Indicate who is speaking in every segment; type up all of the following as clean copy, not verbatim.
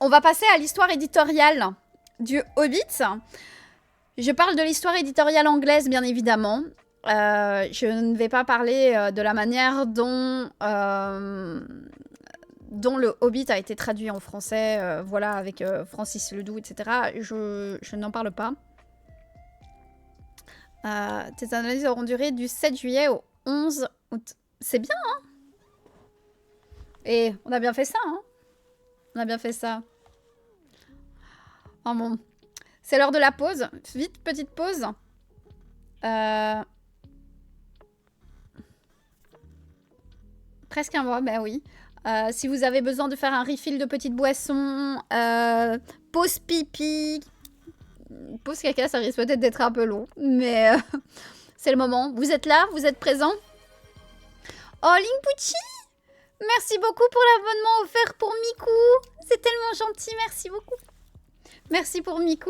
Speaker 1: on va passer à l'histoire éditoriale du Hobbit. Je parle de l'histoire éditoriale anglaise, bien évidemment. Je ne vais pas parler de la manière dont le Hobbit a été traduit en français, voilà, avec Francis Ledoux, etc. Je n'en parle pas. Tes analyses auront duré du 7 juillet au 11 août. C'est bien, hein? Et on a bien fait ça, hein? On a bien fait ça. Oh bon. C'est l'heure de la pause. Vite, petite pause. Presque un mois, ben oui. Si vous avez besoin de faire un refill de petites boissons, pause pipi, pause caca, ça risque peut-être d'être un peu long, mais c'est le moment. Vous êtes là, vous êtes présents. Oh, Lingpuchi, merci beaucoup pour l'abonnement offert pour Miku. C'est tellement gentil, merci beaucoup. Merci pour Miku.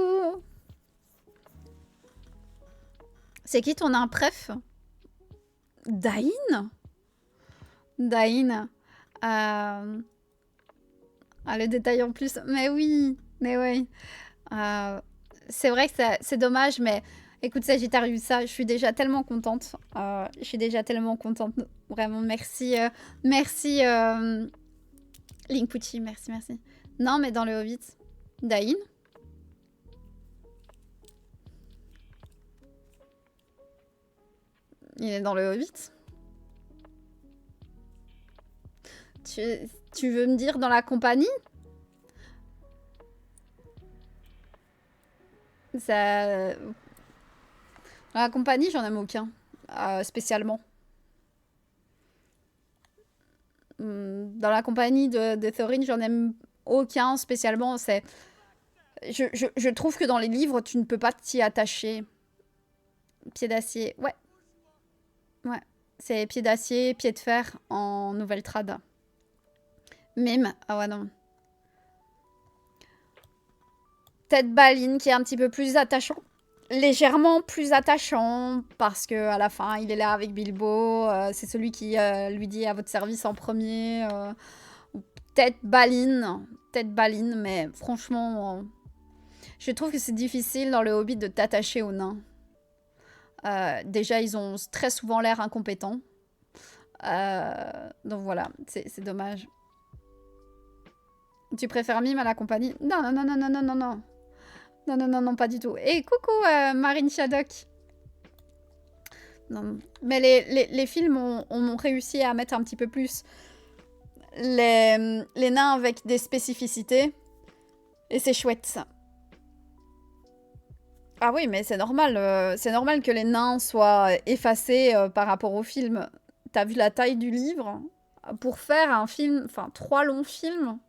Speaker 1: C'est qui ton impref? Dain? Dain. Ah, le détail en plus. Mais oui, mais oui. C'est vrai que c'est dommage, mais écoute, Sagittarius, ça, je suis déjà tellement contente. Je suis déjà tellement contente. Vraiment, merci. Merci, Lingpuchi, merci, merci. Non, mais dans le Hobbit. Dain? Il est dans le Hobbit? Tu veux me dire dans la compagnie? Ça... Dans la compagnie, j'en aime aucun. Spécialement. Dans la compagnie de Thorin, j'en aime aucun spécialement. Je trouve que dans les livres, tu ne peux pas t'y attacher. Pied d'acier, ouais. Ouais. C'est pied d'acier, pied de fer en nouvelle trad. Mime, ah ouais non. Tête Baline qui est un petit peu plus attachant. Légèrement plus attachant parce que à la fin il est là avec Bilbo, c'est celui qui lui dit à votre service en premier. Tête Baline, mais franchement, je trouve que c'est difficile dans le Hobbit de t'attacher aux nains. Déjà ils ont très souvent l'air incompétents, donc voilà, c'est dommage. Tu préfères Mime à la compagnie? Non, non, non, non, non, non, non, non. Non, non, non, non, pas du tout. Et coucou, Marine Shadok. Non, mais les films ont réussi à mettre un petit peu plus les nains avec des spécificités. Et c'est chouette, ça. Ah oui, mais c'est normal que les nains soient effacés par rapport au film. T'as vu la taille du livre? Pour faire un film, enfin 3 longs films,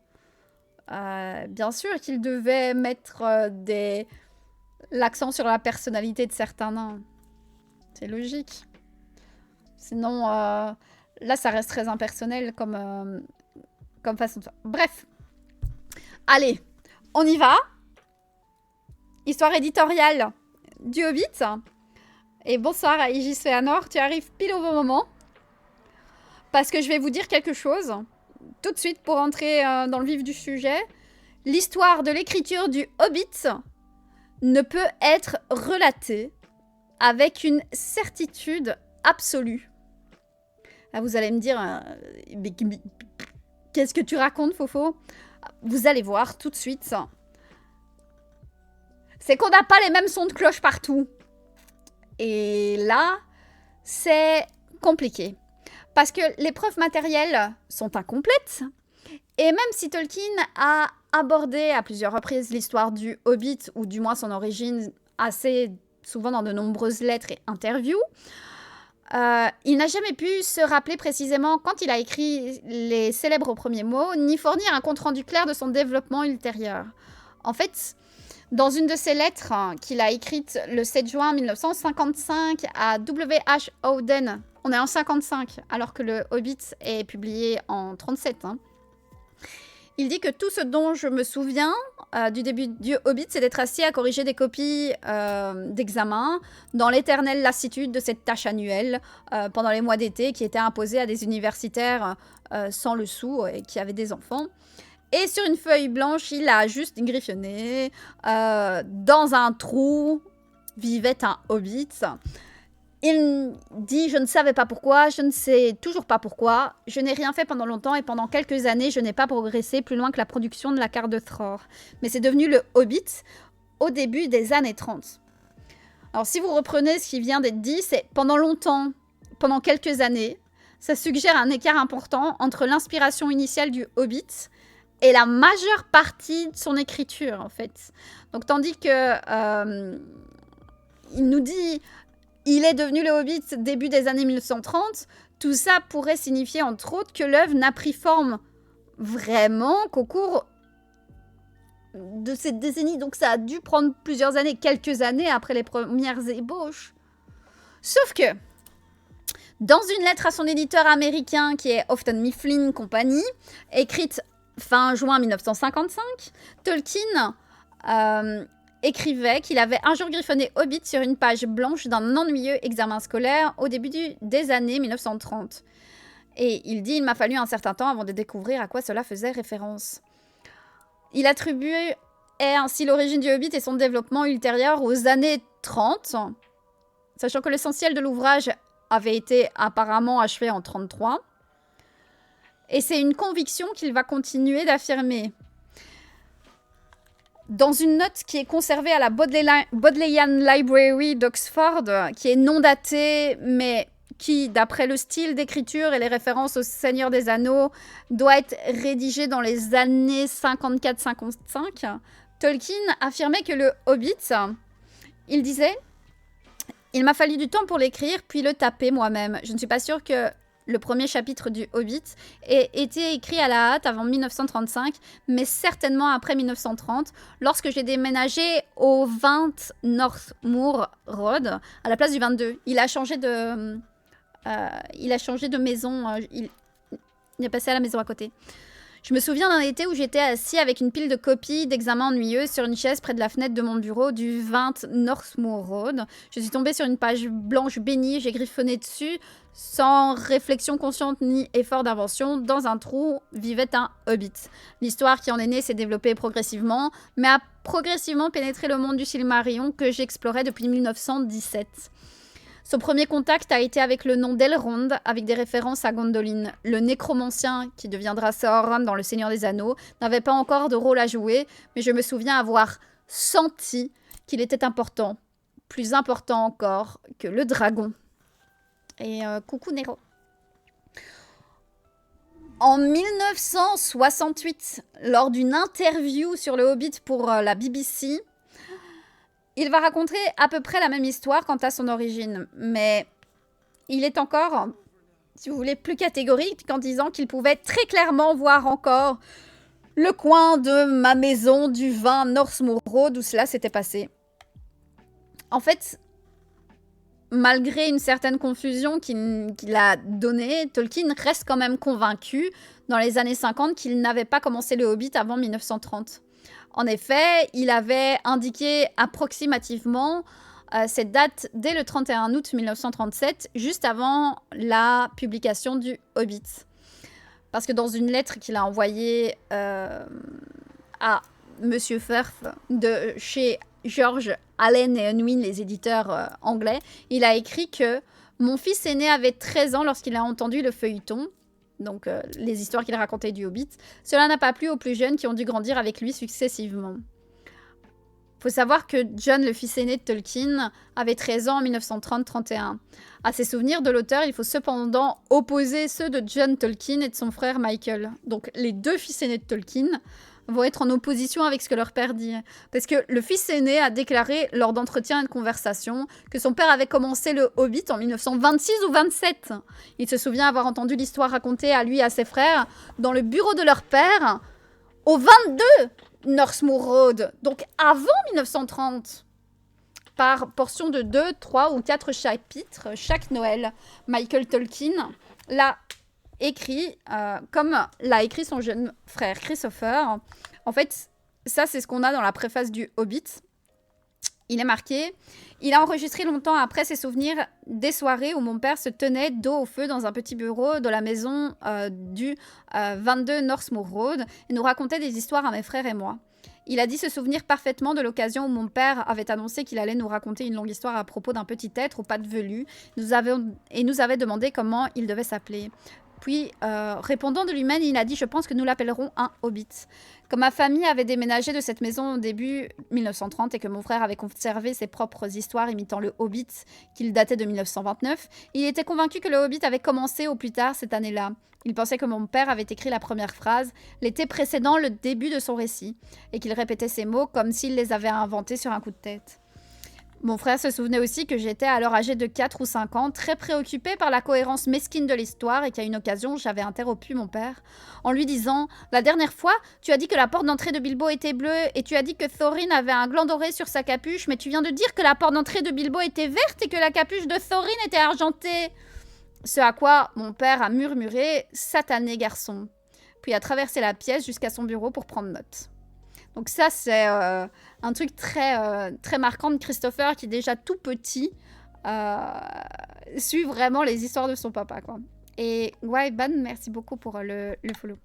Speaker 1: bien sûr qu'ils devaient mettre l'accent sur la personnalité de certains nains. C'est logique. Sinon, là, ça reste très impersonnel comme façon de faire. Bref. Allez, on y va. Histoire éditoriale du Hobbit. Et bonsoir à Aegis Féanor, tu arrives pile au bon moment. Parce que je vais vous dire quelque chose. Tout de suite, pour entrer dans le vif du sujet. L'histoire de l'écriture du Hobbit ne peut être relatée avec une certitude absolue. Là, vous allez me dire, qu'est-ce que tu racontes, Fofo? Vous allez voir tout de suite. C'est qu'on n'a pas les mêmes sons de cloche partout. Et là, c'est compliqué. Parce que les preuves matérielles sont incomplètes. Et même si Tolkien a abordé à plusieurs reprises l'histoire du Hobbit, ou du moins son origine, assez souvent dans de nombreuses lettres et interviews, il n'a jamais pu se rappeler précisément quand il a écrit les célèbres premiers mots, ni fournir un compte-rendu clair de son développement ultérieur. En fait, dans une de ses lettres qu'il a écrites le 7 juin 1955 à W.H. Auden, on est en 55, alors que le Hobbit est publié en 37, hein. Il dit que tout ce dont je me souviens du début du Hobbit, c'est d'être assis à corriger des copies d'examen dans l'éternelle lassitude de cette tâche annuelle pendant les mois d'été qui était imposée à des universitaires sans le sou et qui avaient des enfants. Et sur une feuille blanche, il a juste griffonné. Dans un trou vivait un hobbit. Il dit « Je ne savais pas pourquoi, je ne sais toujours pas pourquoi. Je n'ai rien fait pendant longtemps et pendant quelques années, je n'ai pas progressé plus loin que la production de la carte de Thror. Mais c'est devenu le Hobbit au début des années 30. » Alors si vous reprenez ce qui vient d'être dit, c'est pendant longtemps, pendant quelques années, ça suggère un écart important entre l'inspiration initiale du Hobbit et la majeure partie de son écriture, en fait. Donc tandis que il nous dit il est devenu le Hobbit début des années 1930, tout ça pourrait signifier entre autres que l'œuvre n'a pris forme vraiment qu'au cours de cette décennie. Donc ça a dû prendre plusieurs années, quelques années après les premières ébauches. Sauf que, dans une lettre à son éditeur américain qui est Houghton Mifflin Company, écrite fin juin 1955, Tolkien écrivait qu'il avait un jour griffonné Hobbit sur une page blanche d'un ennuyeux examen scolaire au début des années 1930. Et il dit « Il m'a fallu un certain temps avant de découvrir à quoi cela faisait référence. » Il attribuait ainsi l'origine du Hobbit et son développement ultérieur aux années 30, sachant que l'essentiel de l'ouvrage avait été apparemment achevé en 33. Et c'est une conviction qu'il va continuer d'affirmer. Dans une note qui est conservée à la Bodleian Library d'Oxford, qui est non datée, mais qui, d'après le style d'écriture et les références au Seigneur des Anneaux, doit être rédigée dans les années 54-55, Tolkien affirmait que le Hobbit, il disait « Il m'a fallu du temps pour l'écrire, puis le taper moi-même. Je ne suis pas sûre que le premier chapitre du Hobbit ait été écrit à la hâte avant 1935, mais certainement après 1930, lorsque j'ai déménagé au 20 Northmoor Road, à la place du 22. Il a changé de maison, il est passé à la maison à côté. Je me souviens d'un été où j'étais assis avec une pile de copies d'examens ennuyeux sur une chaise près de la fenêtre de mon bureau du 20 Northmoor Road. Je suis tombée sur une page blanche bénie, j'ai griffonné dessus, sans réflexion consciente ni effort d'invention. Dans un trou vivait un hobbit. L'histoire qui en est née s'est développée progressivement, mais a progressivement pénétré le monde du Silmarillion que j'explorais depuis 1917. Son premier contact a été avec le nom d'Elrond, avec des références à Gondolin. Le nécromancien, qui deviendra Sauron dans Le Seigneur des Anneaux, n'avait pas encore de rôle à jouer, mais je me souviens avoir senti qu'il était important, plus important encore que le dragon. Et coucou Nero. En 1968, lors d'une interview sur le Hobbit pour la BBC, il va raconter à peu près la même histoire quant à son origine, mais il est encore, si vous voulez, plus catégorique en disant qu'il pouvait très clairement voir encore le coin de ma maison du 20 Northmoor Road où cela s'était passé. En fait, malgré une certaine confusion qu'il a donnée, Tolkien reste quand même convaincu dans les années 50 qu'il n'avait pas commencé le Hobbit avant 1930. En effet, il avait indiqué approximativement cette date dès le 31 août 1937, juste avant la publication du Hobbit. Parce que dans une lettre qu'il a envoyée à Monsieur Firth de chez George Allen et Unwin, les éditeurs anglais, il a écrit que « Mon fils aîné avait 13 ans lorsqu'il a entendu le feuilleton ». Donc les histoires qu'il racontait du Hobbit. Cela n'a pas plu aux plus jeunes qui ont dû grandir avec lui successivement. Il faut savoir que John, le fils aîné de Tolkien, avait 13 ans en 1930-31. À ses souvenirs de l'auteur, il faut cependant opposer ceux de John Tolkien et de son frère Michael. Donc les deux fils aînés de Tolkien vont être en opposition avec ce que leur père dit. Parce que le fils aîné a déclaré lors d'entretiens et de conversations que son père avait commencé le Hobbit en 1926 ou 27. Il se souvient avoir entendu l'histoire racontée à lui et à ses frères dans le bureau de leur père au 22 Northmoor Road, donc avant 1930. Par portion de 2, 3 ou 4 chapitres chaque Noël. Michael Tolkien l'a écrit comme l'a écrit son jeune frère Christopher. En fait, ça c'est ce qu'on a dans la préface du Hobbit. Il est marqué « Il a enregistré longtemps après ses souvenirs des soirées où mon père se tenait dos au feu dans un petit bureau de la maison du 22 Northmoor Road et nous racontait des histoires à mes frères et moi. Il a dit se souvenir parfaitement de l'occasion où mon père avait annoncé qu'il allait nous raconter une longue histoire à propos d'un petit être aux pattes velues nous avait demandé comment il devait s'appeler. Puis, répondant de lui-même, il a dit « Je pense que nous l'appellerons un hobbit ». Comme ma famille avait déménagé de cette maison au début 1930 et que mon frère avait conservé ses propres histoires imitant le Hobbit, qu'il datait de 1929, il était convaincu que le Hobbit avait commencé au plus tard cette année-là. Il pensait que mon père avait écrit la première phrase l'été précédant le début de son récit, et qu'il répétait ces mots comme s'il les avait inventés sur un coup de tête. Mon frère se souvenait aussi que j'étais alors âgée de 4 ou 5 ans, très préoccupée par la cohérence mesquine de l'histoire et qu'à une occasion, j'avais interrompu mon père en lui disant « La dernière fois, tu as dit que la porte d'entrée de Bilbo était bleue et tu as dit que Thorin avait un gland doré sur sa capuche, mais tu viens de dire que la porte d'entrée de Bilbo était verte et que la capuche de Thorin était argentée. » Ce à quoi mon père a murmuré « Satané garçon », puis a traversé la pièce jusqu'à son bureau pour prendre note. Donc ça, c'est un truc très marquant de Christopher qui, déjà tout petit, suit vraiment les histoires de son papa, quoi. Et Waiban, merci beaucoup pour le follow.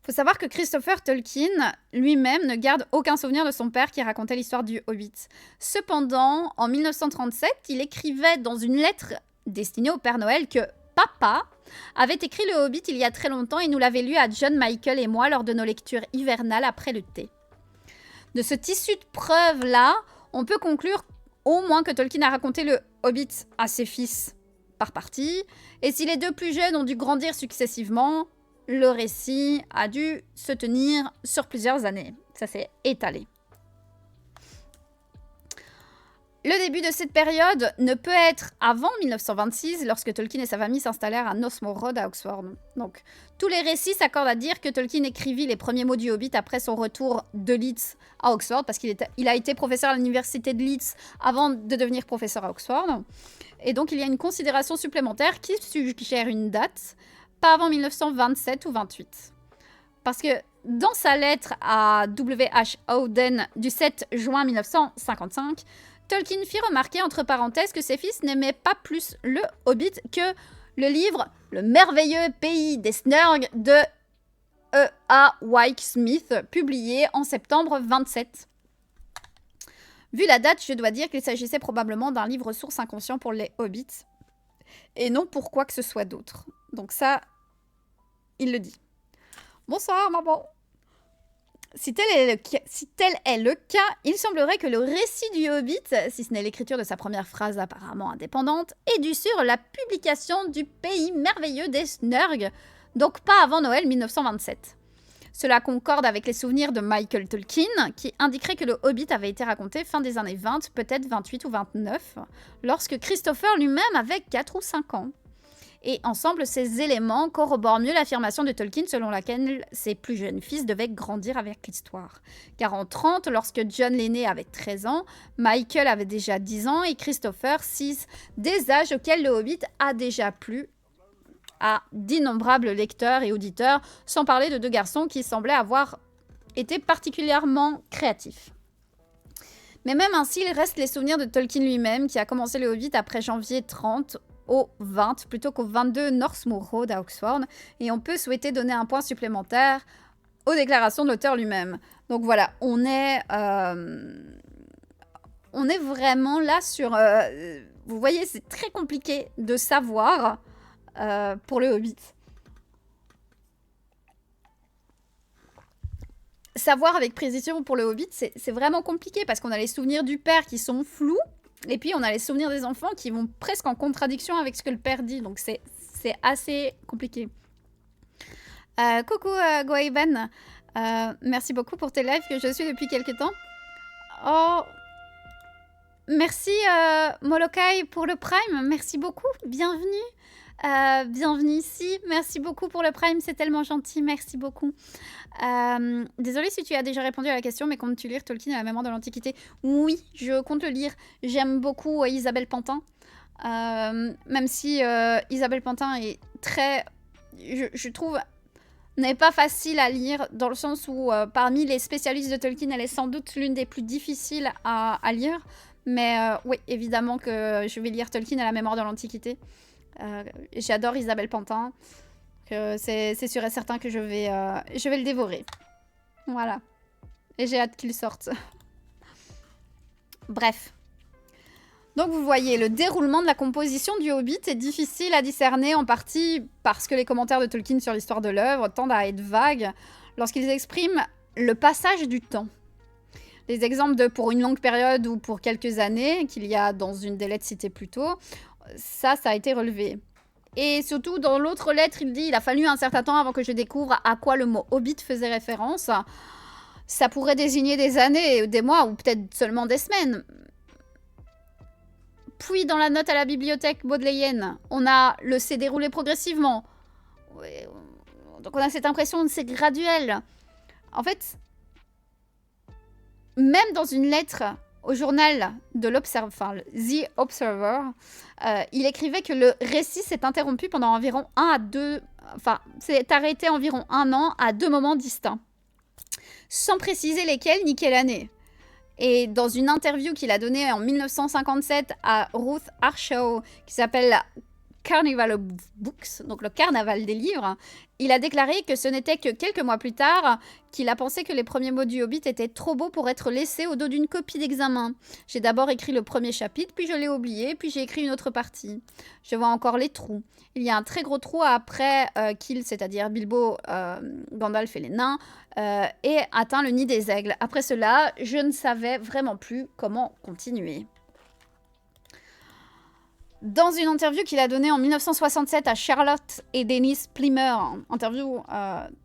Speaker 1: Faut savoir que Christopher Tolkien lui-même ne garde aucun souvenir de son père qui racontait l'histoire du Hobbit. Cependant, en 1937, il écrivait dans une lettre destinée au Père Noël que papa avait écrit le Hobbit il y a très longtemps et nous l'avait lu à John, Michael et moi lors de nos lectures hivernales après le thé. De ce tissu de preuves-là, on peut conclure au moins que Tolkien a raconté le Hobbit à ses fils par partie, et si les deux plus jeunes ont dû grandir successivement, le récit a dû se tenir sur plusieurs années. Ça s'est étalé. Le début de cette période ne peut être avant 1926, lorsque Tolkien et sa famille s'installèrent à Northmoor Road à Oxford. Donc, tous les récits s'accordent à dire que Tolkien écrivit les premiers mots du Hobbit après son retour de Leeds à Oxford, parce qu'il a été professeur à l'université de Leeds avant de devenir professeur à Oxford. Et donc, il y a une considération supplémentaire qui suggère une date, pas avant 1927 ou 28. Parce que dans sa lettre à W.H. Auden du 7 juin 1955, Tolkien fit remarquer entre parenthèses que ses fils n'aimaient pas plus le Hobbit que le livre « Le merveilleux pays des Snurgs » de E.A. Wyke Smith, publié en septembre 27. Vu la date, je dois dire qu'il s'agissait probablement d'un livre source inconscient pour les Hobbits, et non pour quoi que ce soit d'autre. Donc ça, il le dit. Bonsoir, maman. Si tel est le cas, il semblerait que le récit du Hobbit, si ce n'est l'écriture de sa première phrase apparemment indépendante, est dû sur la publication du pays merveilleux des Snurgs, donc pas avant Noël 1927. Cela concorde avec les souvenirs de Michael Tolkien, qui indiquerait que le Hobbit avait été raconté fin des années 20, peut-être 28 ou 29, lorsque Christopher lui-même avait 4 ou 5 ans. Et ensemble, ces éléments corroborent mieux l'affirmation de Tolkien selon laquelle ses plus jeunes fils devaient grandir avec l'histoire. Car en 30, lorsque John l'aîné avait 13 ans, Michael avait déjà 10 ans et Christopher 6, des âges auxquels le Hobbit a déjà plu à d'innombrables lecteurs et auditeurs, sans parler de deux garçons qui semblaient avoir été particulièrement créatifs. Mais même ainsi, il reste les souvenirs de Tolkien lui-même, qui a commencé le Hobbit après janvier 30 au 20, plutôt qu'au 22 Northmoor Road à Oxford, et on peut souhaiter donner un point supplémentaire aux déclarations de l'auteur lui-même. Donc voilà, on est vraiment là sur... vous voyez, c'est très compliqué de savoir pour le Hobbit. Savoir avec précision pour le Hobbit, c'est vraiment compliqué, parce qu'on a les souvenirs du père qui sont flous, et puis on a les souvenirs des enfants qui vont presque en contradiction avec ce que le père dit, donc c'est assez compliqué. Coucou Goaiban, merci beaucoup pour tes lives que je suis depuis quelques temps. Oh, merci Molokai pour le Prime, merci beaucoup, bienvenue. Bienvenue ici, merci beaucoup pour le Prime, c'est tellement gentil, merci beaucoup. Désolée si tu as déjà répondu à la question, mais comptes-tu lire Tolkien à la mémoire de l'Antiquité? Oui, je compte le lire. J'aime beaucoup Isabelle Pantin, même si Isabelle Pantin est très... Je trouve n'est pas facile à lire, dans le sens où parmi les spécialistes de Tolkien, elle est sans doute l'une des plus difficiles à lire. Mais oui, évidemment que je vais lire Tolkien à la mémoire de l'Antiquité. J'adore Isabelle Pantin. C'est sûr et certain que je vais le dévorer. Voilà. Et j'ai hâte qu'il sorte. Bref. Donc vous voyez, le déroulement de la composition du Hobbit est difficile à discerner, en partie parce que les commentaires de Tolkien sur l'histoire de l'œuvre tendent à être vagues lorsqu'ils expriment le passage du temps. Les exemples de pour une longue période ou pour quelques années, qu'il y a dans une des lettres citées plus tôt, ça a été relevé. Et surtout, dans l'autre lettre, il dit « Il a fallu un certain temps avant que je découvre à quoi le mot Hobbit faisait référence. » Ça pourrait désigner des années, des mois ou peut-être seulement des semaines. Puis, dans la note à la bibliothèque baudelairienne, on a le « s'est déroulé progressivement ». Donc, on a cette impression que c'est graduel. En fait, même dans une lettre au journal de The Observer, il écrivait que le récit s'est interrompu pendant environ s'est arrêté environ 1 an à 2 moments distincts, sans préciser lesquels ni quelle année. Et dans une interview qu'il a donnée en 1957 à Ruth Arshaw, qui s'appelle Carnival of Books, donc le carnaval des livres, il a déclaré que ce n'était que quelques mois plus tard qu'il a pensé que les premiers mots du Hobbit étaient trop beaux pour être laissés au dos d'une copie d'examen. J'ai d'abord écrit le premier chapitre, puis je l'ai oublié, puis j'ai écrit une autre partie. Je vois encore les trous. Il y a un très gros trou après qu'il, c'est-à-dire Bilbo, Gandalf et les nains, ait atteint le nid des aigles. Après cela, je ne savais vraiment plus comment continuer. Dans une interview qu'il a donnée en 1967 à Charlotte et Dennis Plimer, interview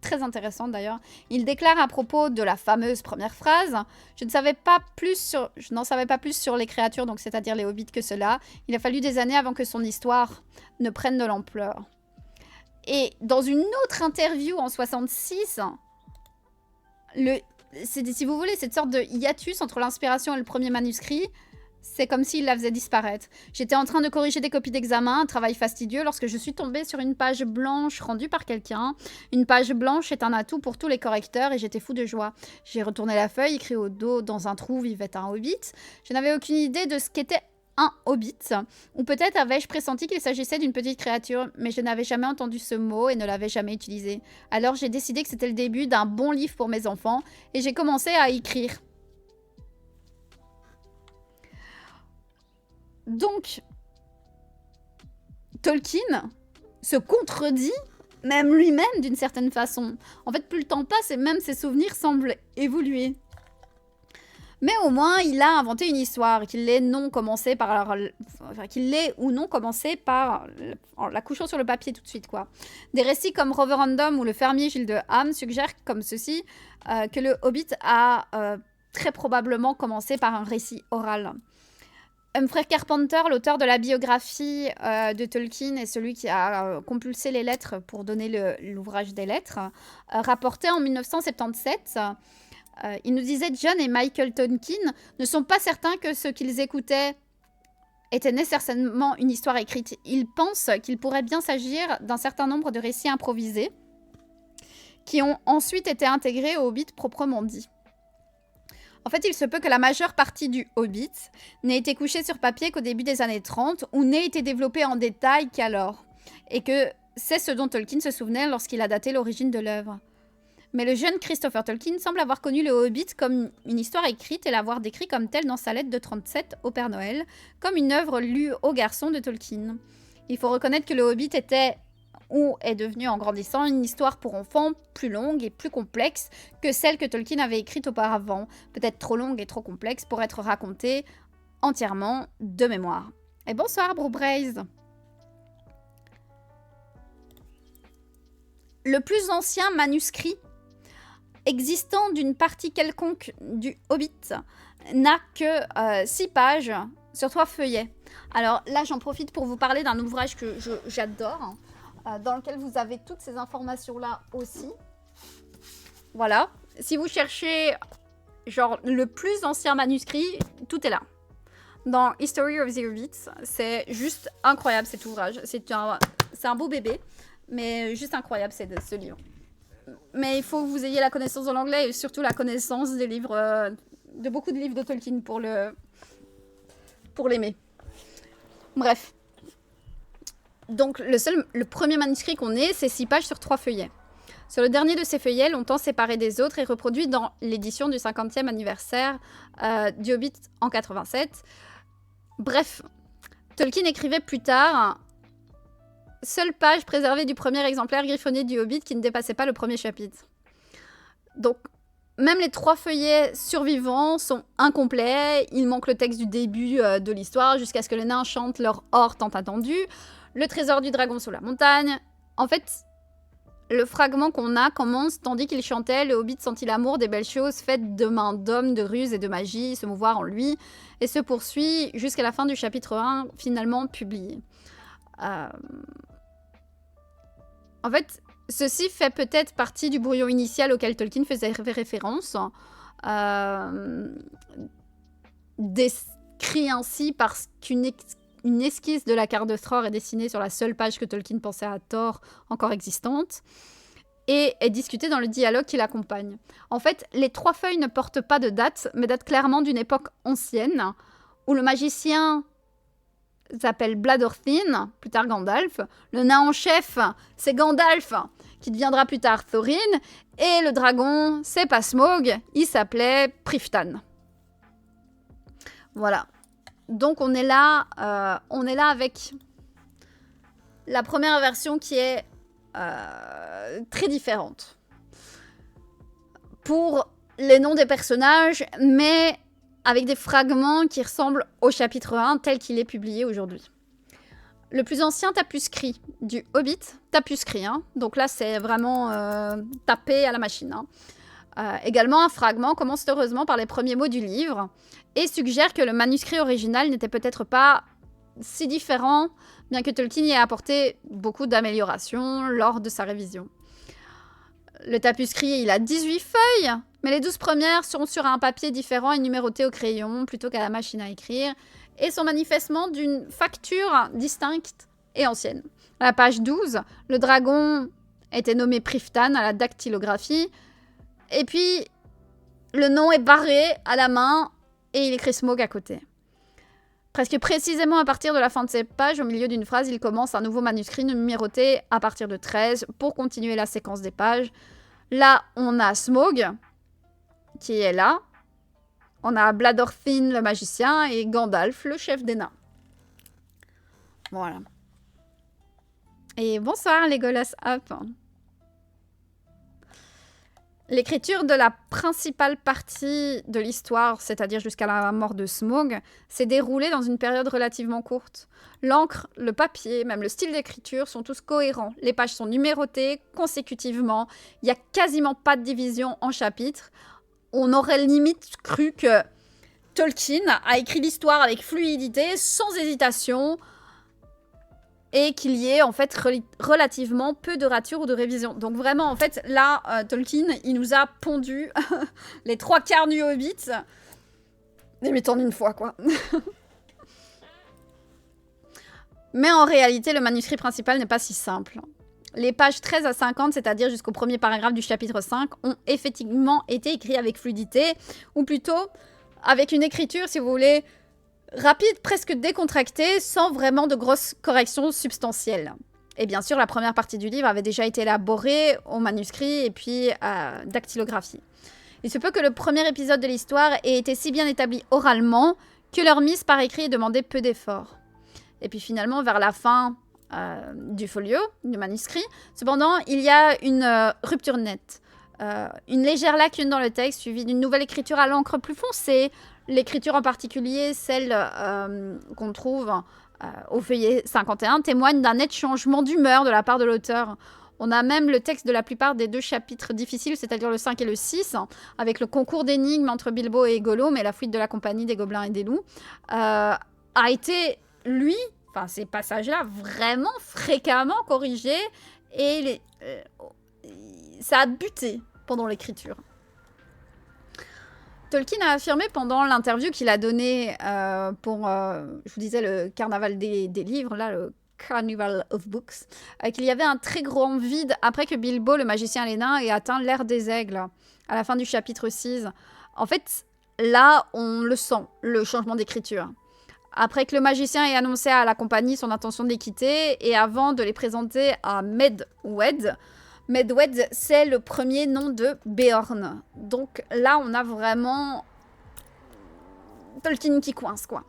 Speaker 1: très intéressante d'ailleurs, il déclare à propos de la fameuse première phrase « Je n'en savais pas plus sur les créatures, donc c'est-à-dire les hobbits, que cela. Il a fallu des années avant que son histoire ne prenne de l'ampleur. » Et dans une autre interview en 66, si vous voulez, cette sorte de hiatus entre l'inspiration et le premier manuscrit, c'est comme s'il la faisait disparaître. J'étais en train de corriger des copies d'examen, un travail fastidieux, lorsque je suis tombée sur une page blanche rendue par quelqu'un. Une page blanche est un atout pour tous les correcteurs et j'étais fou de joie. J'ai retourné la feuille, écrit au dos, dans un trou vivait un hobbit. Je n'avais aucune idée de ce qu'était un hobbit. Ou peut-être avais-je pressenti qu'il s'agissait d'une petite créature, mais je n'avais jamais entendu ce mot et ne l'avais jamais utilisé. Alors j'ai décidé que c'était le début d'un bon livre pour mes enfants et j'ai commencé à écrire. Donc, Tolkien se contredit même lui-même d'une certaine façon. En fait, plus le temps passe et même ses souvenirs semblent évoluer. Mais au moins, il a inventé une histoire, qu'il l'ait ou non commencé par en la couchant sur le papier tout de suite, quoi. Des récits comme Roverandom ou Le fermier Gilles de Ham suggèrent comme ceci que le Hobbit a très probablement commencé par un récit oral. Humphrey Carpenter, l'auteur de la biographie de Tolkien et celui qui a compulsé les lettres pour donner l'ouvrage des lettres, rapportait en 1977, il nous disait « John et Michael Tolkien ne sont pas certains que ce qu'ils écoutaient était nécessairement une histoire écrite. Ils pensent qu'il pourrait bien s'agir d'un certain nombre de récits improvisés qui ont ensuite été intégrés au Hobbit proprement dit. » En fait, il se peut que la majeure partie du Hobbit n'ait été couchée sur papier qu'au début des années 30 ou n'ait été développée en détail qu'alors, et que c'est ce dont Tolkien se souvenait lorsqu'il a daté l'origine de l'œuvre. Mais le jeune Christopher Tolkien semble avoir connu le Hobbit comme une histoire écrite et l'avoir décrit comme telle dans sa lettre de 37 au Père Noël, comme une œuvre lue aux garçons de Tolkien. Il faut reconnaître que le Hobbit était ou est devenu en grandissant une histoire pour enfants plus longue et plus complexe que celle que Tolkien avait écrite auparavant, peut-être trop longue et trop complexe pour être racontée entièrement de mémoire. Et bonsoir Brubraise. Le plus ancien manuscrit existant d'une partie quelconque du Hobbit n'a que 6 pages sur 3 feuillets. Alors là, j'en profite pour vous parler d'un ouvrage que j'adore, dans lequel vous avez toutes ces informations-là aussi. Voilà. Si vous cherchez, genre, le plus ancien manuscrit, tout est là. Dans History of the Hobbit, c'est juste incroyable cet ouvrage. C'est un beau bébé, mais juste incroyable ce livre. Mais il faut que vous ayez la connaissance de l'anglais et surtout la connaissance des livres, de beaucoup de livres de Tolkien pour l'aimer. Bref. Donc le premier manuscrit qu'on ait, c'est 6 pages sur 3 feuillets. Sur le dernier de ces feuillets, longtemps séparé des autres et reproduit dans l'édition du 50e anniversaire du Hobbit en 87. Bref, Tolkien écrivait plus tard « Seule page préservée du premier exemplaire griffonné du Hobbit qui ne dépassait pas le premier chapitre ». Donc, même les 3 feuillets survivants sont incomplets. Il manque le texte du début de l'histoire jusqu'à ce que les nains chantent leur or tant attendu. Le trésor du dragon sous la montagne. En fait, le fragment qu'on a commence tandis qu'il chantait, le Hobbit sentit l'amour des belles choses faites de mains d'hommes, de ruse et de magie se mouvoir en lui, et se poursuit jusqu'à la fin du chapitre 1, finalement publié. En fait, ceci fait peut-être partie du brouillon initial auquel Tolkien faisait référence, décrit ainsi parce qu'une esquisse de la carte de Thror est dessinée sur la seule page que Tolkien pensait à tort encore existante, et est discutée dans le dialogue qui l'accompagne. En fait, les 3 feuilles ne portent pas de date, mais datent clairement d'une époque ancienne, où le magicien s'appelle Bladorthin, plus tard Gandalf. Le nain en chef, c'est Gandalf, qui deviendra plus tard Thorin. Et le dragon, c'est pas Smaug, il s'appelait Priftan. Voilà. Donc on est là avec la première version qui est très différente. Pour les noms des personnages, mais avec des fragments qui ressemblent au chapitre 1 tel qu'il est publié aujourd'hui. Le plus ancien tapuscrit du Hobbit, tapuscrit, hein, donc là c'est vraiment tapé à la machine. Hein. Également un fragment commence heureusement par les premiers mots du livre et suggère que le manuscrit original n'était peut-être pas si différent, bien que Tolkien y ait apporté beaucoup d'améliorations lors de sa révision. Le tapuscrit, il a 18 feuilles, mais les 12 premières sont sur un papier différent et numéroté au crayon plutôt qu'à la machine à écrire, et sont manifestement d'une facture distincte et ancienne. À la page 12, le dragon était nommé Priftan à la dactylographie, et puis le nom est barré à la main et il écrit Smaug à côté. Presque précisément à partir de la fin de ces pages, au milieu d'une phrase, il commence un nouveau manuscrit numéroté à partir de 13 pour continuer la séquence des pages. Là, on a Smaug, qui est là. On a Bladorthin, le magicien, et Gandalf, le chef des nains. Voilà. Et bonsoir, Legolas Up. L'écriture de la principale partie de l'histoire, c'est-à-dire jusqu'à la mort de Smaug, s'est déroulée dans une période relativement courte. L'encre, le papier, même le style d'écriture sont tous cohérents. Les pages sont numérotées consécutivement. Il n'y a quasiment pas de division en chapitres. On aurait limite cru que Tolkien a écrit l'histoire avec fluidité, sans hésitation, et qu'il y ait en fait relativement peu de ratures ou de révisions. Donc vraiment, en fait, là, Tolkien, il nous a pondu les 3/4 du Hobbit, les mettant d'une fois, quoi. Mais en réalité, le manuscrit principal n'est pas si simple. Les pages 13 à 50, c'est-à-dire jusqu'au premier paragraphe du chapitre 5, ont effectivement été écrits avec fluidité, ou plutôt avec une écriture, si vous voulez, rapide, presque décontractée, sans vraiment de grosses corrections substantielles. Et bien sûr, la première partie du livre avait déjà été élaborée au manuscrit et puis à dactylographie. Il se peut que le premier épisode de l'histoire ait été si bien établi oralement que leur mise par écrit demandait peu d'efforts. Et puis finalement, vers la fin du folio, du manuscrit, cependant, il y a une rupture nette. Une légère lacune dans le texte, suivie d'une nouvelle écriture à l'encre plus foncée. L'écriture en particulier, celle qu'on trouve au feuillet 51, témoigne d'un net changement d'humeur de la part de l'auteur. On a même le texte de la plupart des 2 chapitres difficiles, c'est-à-dire le 5 et le 6, avec le concours d'énigmes entre Bilbo et Gollum et la fuite de la compagnie des gobelins et des loups, a été, lui, enfin ces passages-là, vraiment fréquemment corrigés et ça a buté pendant l'écriture. Tolkien a affirmé pendant l'interview qu'il a donnée pour, je vous disais, le carnaval des livres, là, le Carnival of Books, qu'il y avait un très grand vide après que Bilbo, le magicien et les nains, ait atteint l'ère des aigles, à la fin du chapitre 6. En fait, là, on le sent, le changement d'écriture. Après que le magicien ait annoncé à la compagnie son intention de les quitter, et avant de les présenter à Medwed. Medwed, c'est le premier nom de Beorn. Donc là, on a vraiment Tolkien qui coince, quoi.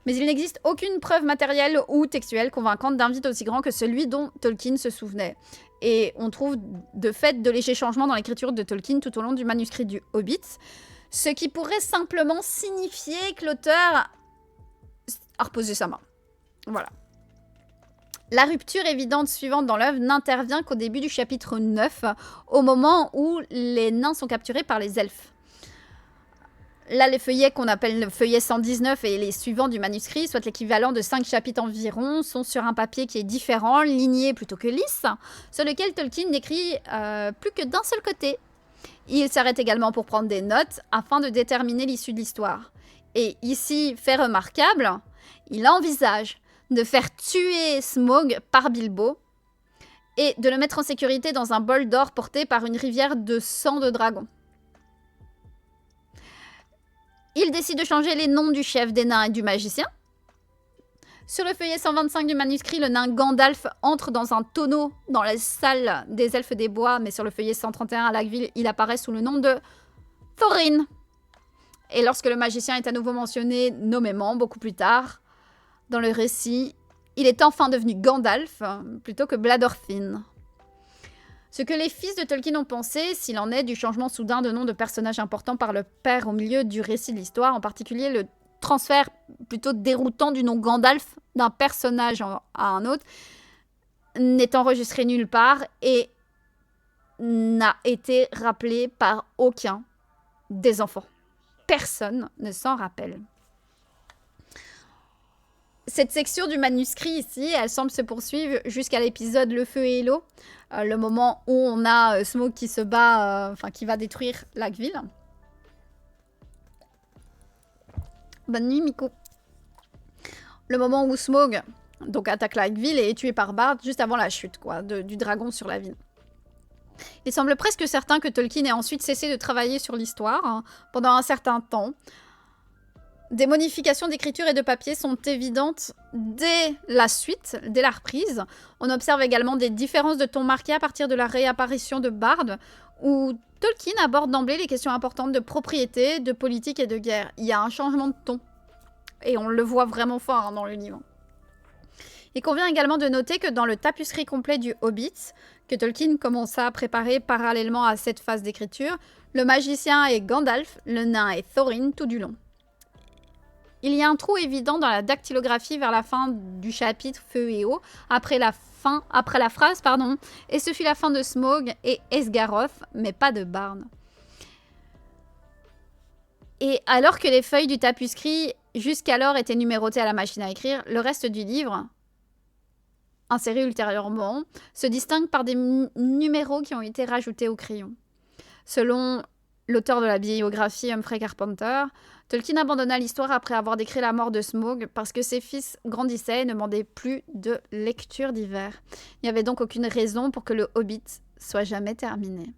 Speaker 1: Mais il n'existe aucune preuve matérielle ou textuelle convaincante d'un vide aussi grand que celui dont Tolkien se souvenait. Et on trouve de fait de légers changements dans l'écriture de Tolkien tout au long du manuscrit du Hobbit, ce qui pourrait simplement signifier que l'auteur a reposé sa main. Voilà. La rupture évidente suivante dans l'œuvre n'intervient qu'au début du chapitre 9, au moment où les nains sont capturés par les elfes. Là, les feuillets qu'on appelle le feuillet 119 et les suivants du manuscrit, soit l'équivalent de 5 chapitres environ, sont sur un papier qui est différent, ligné plutôt que lisse, sur lequel Tolkien n'écrit plus que d'un seul côté. Il s'arrête également pour prendre des notes afin de déterminer l'issue de l'histoire. Et ici, fait remarquable, il envisage de faire tuer Smaug par Bilbo et de le mettre en sécurité dans un bol d'or porté par une rivière de sang de dragon. Il décide de changer les noms du chef des nains et du magicien. Sur le feuillet 125 du manuscrit, le nain Gandalf entre dans un tonneau dans la salle des elfes des bois, mais sur le feuillet 131 à Lagueville, il apparaît sous le nom de Thorin. Et lorsque le magicien est à nouveau mentionné nommément, beaucoup plus tard, dans le récit, il est enfin devenu Gandalf plutôt que Bladorfin. Ce que les fils de Tolkien ont pensé, s'il en est, du changement soudain de nom de personnages importants par le père au milieu du récit de l'histoire, en particulier le transfert plutôt déroutant du nom Gandalf d'un personnage à un autre, n'est enregistré nulle part et n'a été rappelé par aucun des enfants. Personne ne s'en rappelle. Cette section du manuscrit ici, elle semble se poursuivre jusqu'à l'épisode Le Feu et l'eau, le moment où on a Smaug qui se bat, qui va détruire Lagueville. Bonne nuit, Miko. Le moment où Smaug donc, attaque Lagueville et est tué par Bard juste avant la chute du dragon sur la ville. Il semble presque certain que Tolkien ait ensuite cessé de travailler sur l'histoire pendant un certain temps. Des modifications d'écriture et de papier sont évidentes dès la suite, dès la reprise. On observe également des différences de ton marquées à partir de la réapparition de Bard, où Tolkien aborde d'emblée les questions importantes de propriété, de politique et de guerre. Il y a un changement de ton, et on le voit vraiment fort dans le livre. Il convient également de noter que dans le tapisserie complet du Hobbit, que Tolkien commença à préparer parallèlement à cette phase d'écriture, le magicien est Gandalf, le nain est Thorin tout du long. Il y a un trou évident dans la dactylographie vers la fin du chapitre Feu et eau, après la phrase, et ce fut la fin de Smaug et Esgaroth, mais pas de Bard. Et alors que les feuilles du tapuscrit jusqu'alors étaient numérotées à la machine à écrire, le reste du livre, inséré ultérieurement, se distingue par des numéros qui ont été rajoutés au crayon. Selon l'auteur de la biographie Humphrey Carpenter, Tolkien abandonna l'histoire après avoir décrit la mort de Smaug parce que ses fils grandissaient et ne demandaient plus de lecture d'hiver. Il n'y avait donc aucune raison pour que le Hobbit soit jamais terminé.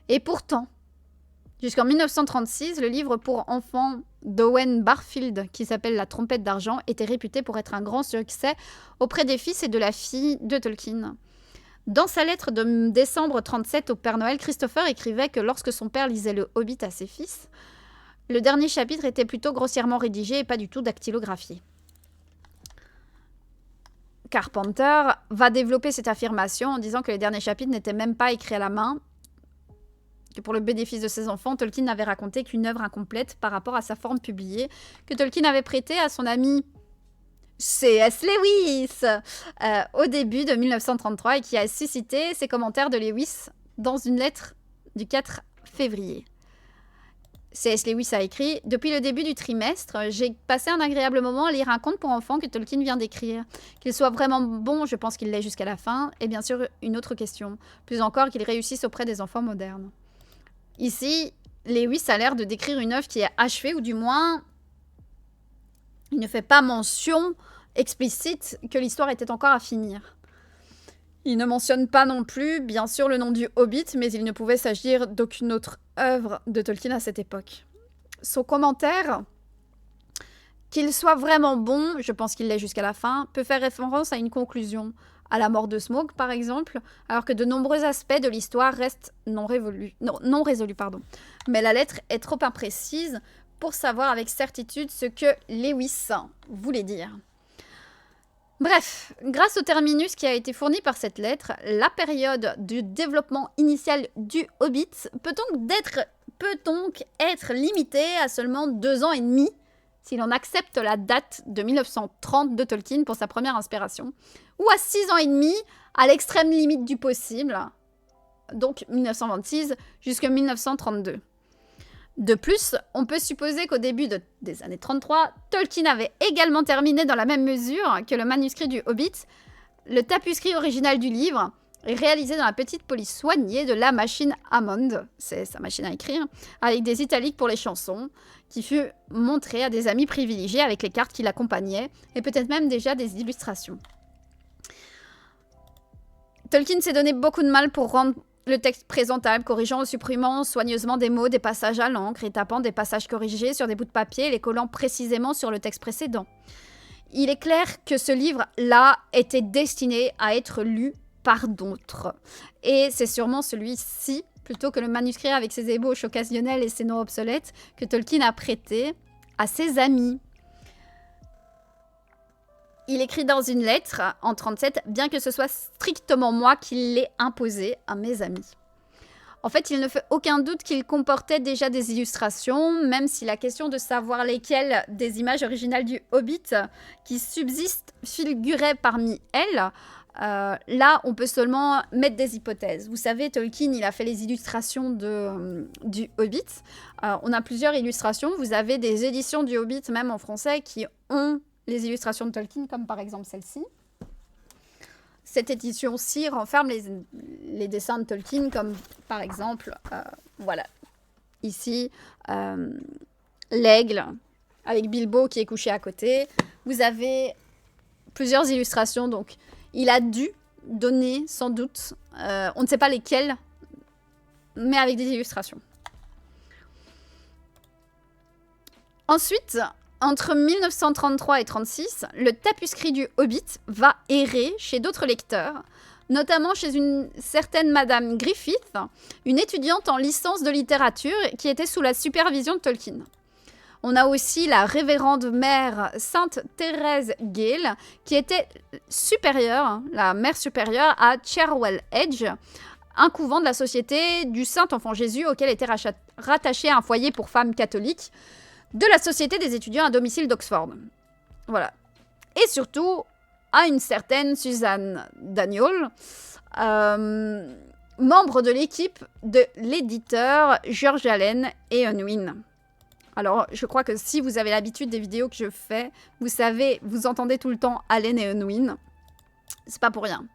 Speaker 1: Et pourtant, jusqu'en 1936, le livre pour enfants d'Owen Barfield, qui s'appelle La trompette d'argent, était réputé pour être un grand succès auprès des fils et de la fille de Tolkien. Dans sa lettre de décembre 1937 au Père Noël, Christopher écrivait que lorsque son père lisait le Hobbit à ses fils, le dernier chapitre était plutôt grossièrement rédigé et pas du tout dactylographié. Carpenter va développer cette affirmation en disant que les derniers chapitres n'étaient même pas écrits à la main, que pour le bénéfice de ses enfants, Tolkien n'avait raconté qu'une œuvre incomplète par rapport à sa forme publiée, que Tolkien avait prêtée à son ami C.S. Lewis au début de 1933 et qui a suscité ses commentaires de Lewis dans une lettre du 4 février. C.S. Lewis a écrit « Depuis le début du trimestre, j'ai passé un agréable moment à lire un conte pour enfants que Tolkien vient d'écrire. Qu'il soit vraiment bon, je pense qu'il l'est jusqu'à la fin, et bien sûr une autre question. Plus encore qu'il réussisse auprès des enfants modernes. » Ici, Lewis a l'air de décrire une œuvre qui est achevée, ou du moins, il ne fait pas mention explicite que l'histoire était encore à finir. Il ne mentionne pas non plus, bien sûr, le nom du Hobbit, mais il ne pouvait s'agir d'aucune autre œuvre de Tolkien à cette époque. Son commentaire, qu'il soit vraiment bon, je pense qu'il l'est jusqu'à la fin, peut faire référence à une conclusion, à la mort de Smaug par exemple, alors que de nombreux aspects de l'histoire restent non résolus. Mais la lettre est trop imprécise pour savoir avec certitude ce que Lewis voulait dire. Bref, grâce au terminus qui a été fourni par cette lettre, la période du développement initial du Hobbit peut donc être limitée à seulement 2 ans et demi, si l'on accepte la date de 1930 de Tolkien pour sa première inspiration, ou à 6 ans et demi, à l'extrême limite du possible, donc 1926 jusqu'à 1932. De plus, on peut supposer qu'au début des années 33, Tolkien avait également terminé dans la même mesure que le manuscrit du Hobbit, le tapuscrit original du livre, réalisé dans la petite police soignée de la machine Hammond, c'est sa machine à écrire, avec des italiques pour les chansons, qui fut montré à des amis privilégiés avec les cartes qui l'accompagnaient, et peut-être même déjà des illustrations. Tolkien s'est donné beaucoup de mal pour rendre le texte présentable, corrigeant ou supprimant soigneusement des mots, des passages à l'encre et tapant des passages corrigés sur des bouts de papier et les collant précisément sur le texte précédent. Il est clair que ce livre-là était destiné à être lu par d'autres. Et c'est sûrement celui-ci, plutôt que le manuscrit avec ses ébauches occasionnelles et ses noms obsolètes, que Tolkien a prêté à ses amis. Il écrit dans une lettre, en 1937, bien que ce soit strictement moi qui l'ai imposé à mes amis. En fait, il ne fait aucun doute qu'il comportait déjà des illustrations, même si la question de savoir lesquelles des images originales du Hobbit qui subsistent figurait parmi elles, là, on peut seulement mettre des hypothèses. Vous savez, Tolkien, il a fait les illustrations du Hobbit. On a plusieurs illustrations. Vous avez des éditions du Hobbit, même en français, qui ont les illustrations de Tolkien, comme par exemple celle-ci. Cette édition-ci renferme les dessins de Tolkien, comme par exemple, voilà, ici, l'aigle, avec Bilbo qui est couché à côté. Vous avez plusieurs illustrations, donc il a dû donner, sans doute, on ne sait pas lesquelles, mais avec des illustrations. Ensuite, entre 1933 et 1936, le tapuscrit du Hobbit va errer chez d'autres lecteurs, notamment chez une certaine Madame Griffith, une étudiante en licence de littérature qui était sous la supervision de Tolkien. On a aussi la révérende mère Sainte Thérèse Gale, qui était supérieure, la mère supérieure à Cherwell Edge, un couvent de la Société du Saint-Enfant Jésus auquel était rattaché un foyer pour femmes catholiques, de la Société des étudiants à domicile d'Oxford. Voilà. Et surtout, à une certaine Suzanne Daniel, membre de l'équipe de l'éditeur George Allen et Unwin. Alors, je crois que si vous avez l'habitude des vidéos que je fais, vous savez, vous entendez tout le temps Allen et Unwin. C'est pas pour rien.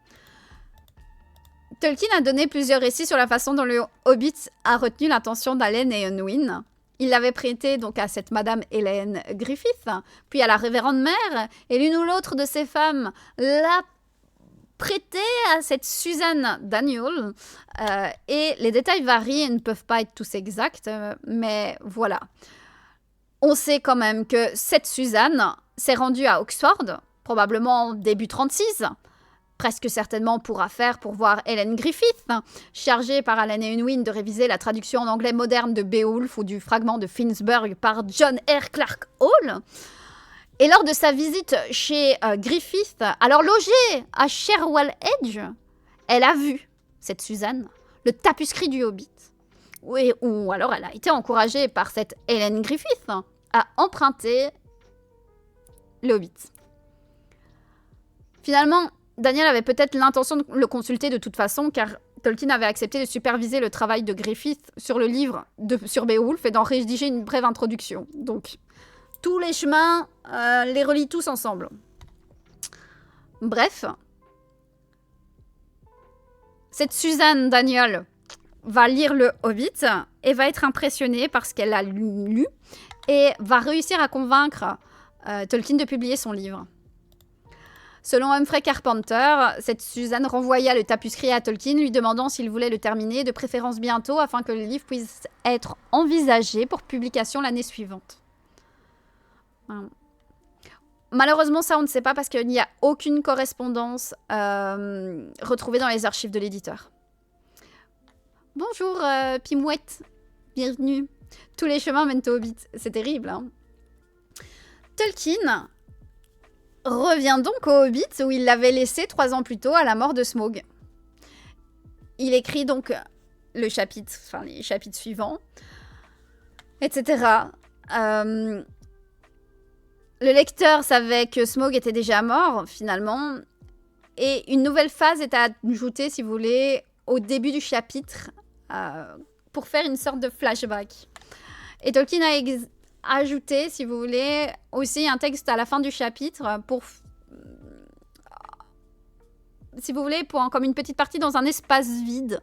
Speaker 1: Tolkien a donné plusieurs récits sur la façon dont le Hobbit a retenu l'attention d'Allen et Unwin. Il l'avait prêté donc à cette Madame Hélène Griffith, puis à la révérende mère, et l'une ou l'autre de ces femmes l'a prêté à cette Suzanne Daniel. Et les détails varient et ne peuvent pas être tous exacts, mais voilà. On sait quand même que cette Suzanne s'est rendue à Oxford, probablement début 1936, presque certainement pour affaire pour voir Hélène Griffith, chargée par Allen et Unwin de réviser la traduction en anglais moderne de Beowulf ou du fragment de Finnsburg par John R. Clark Hall. Et lors de sa visite chez Griffith, alors logée à Cherwell Edge, elle a vu, cette Suzanne, le tapuscrit du Hobbit. Ou alors elle a été encouragée par cette Hélène Griffith à emprunter le Hobbit. Finalement, Daniel avait peut-être l'intention de le consulter de toute façon, car Tolkien avait accepté de superviser le travail de Griffith sur le livre sur Beowulf et d'en rédiger une brève introduction. Donc, tous les chemins les relient tous ensemble. Bref, cette Suzanne Daniel va lire le Hobbit et va être impressionnée par ce qu'elle a lu et va réussir à convaincre Tolkien de publier son livre. Selon Humphrey Carpenter, cette Suzanne renvoya le tapuscrit à Tolkien, lui demandant s'il voulait le terminer, de préférence bientôt, afin que le livre puisse être envisagé pour publication l'année suivante. Malheureusement, ça, on ne sait pas parce qu'il n'y a aucune correspondance retrouvée dans les archives de l'éditeur. Bonjour, Pimouette. Bienvenue. Tous les chemins mènent au Hobbit. C'est terrible, hein. Tolkien revient donc au Hobbit où il l'avait laissé 3 ans plus tôt à la mort de Smaug. Il écrit donc les chapitres suivants, etc. Le lecteur savait que Smaug était déjà mort, finalement, et une nouvelle phase est ajoutée, si vous voulez, au début du chapitre, pour faire une sorte de flashback. Et Tolkien a ajouté, si vous voulez, aussi un texte à la fin du chapitre pour, si vous voulez, comme une petite partie dans un espace vide.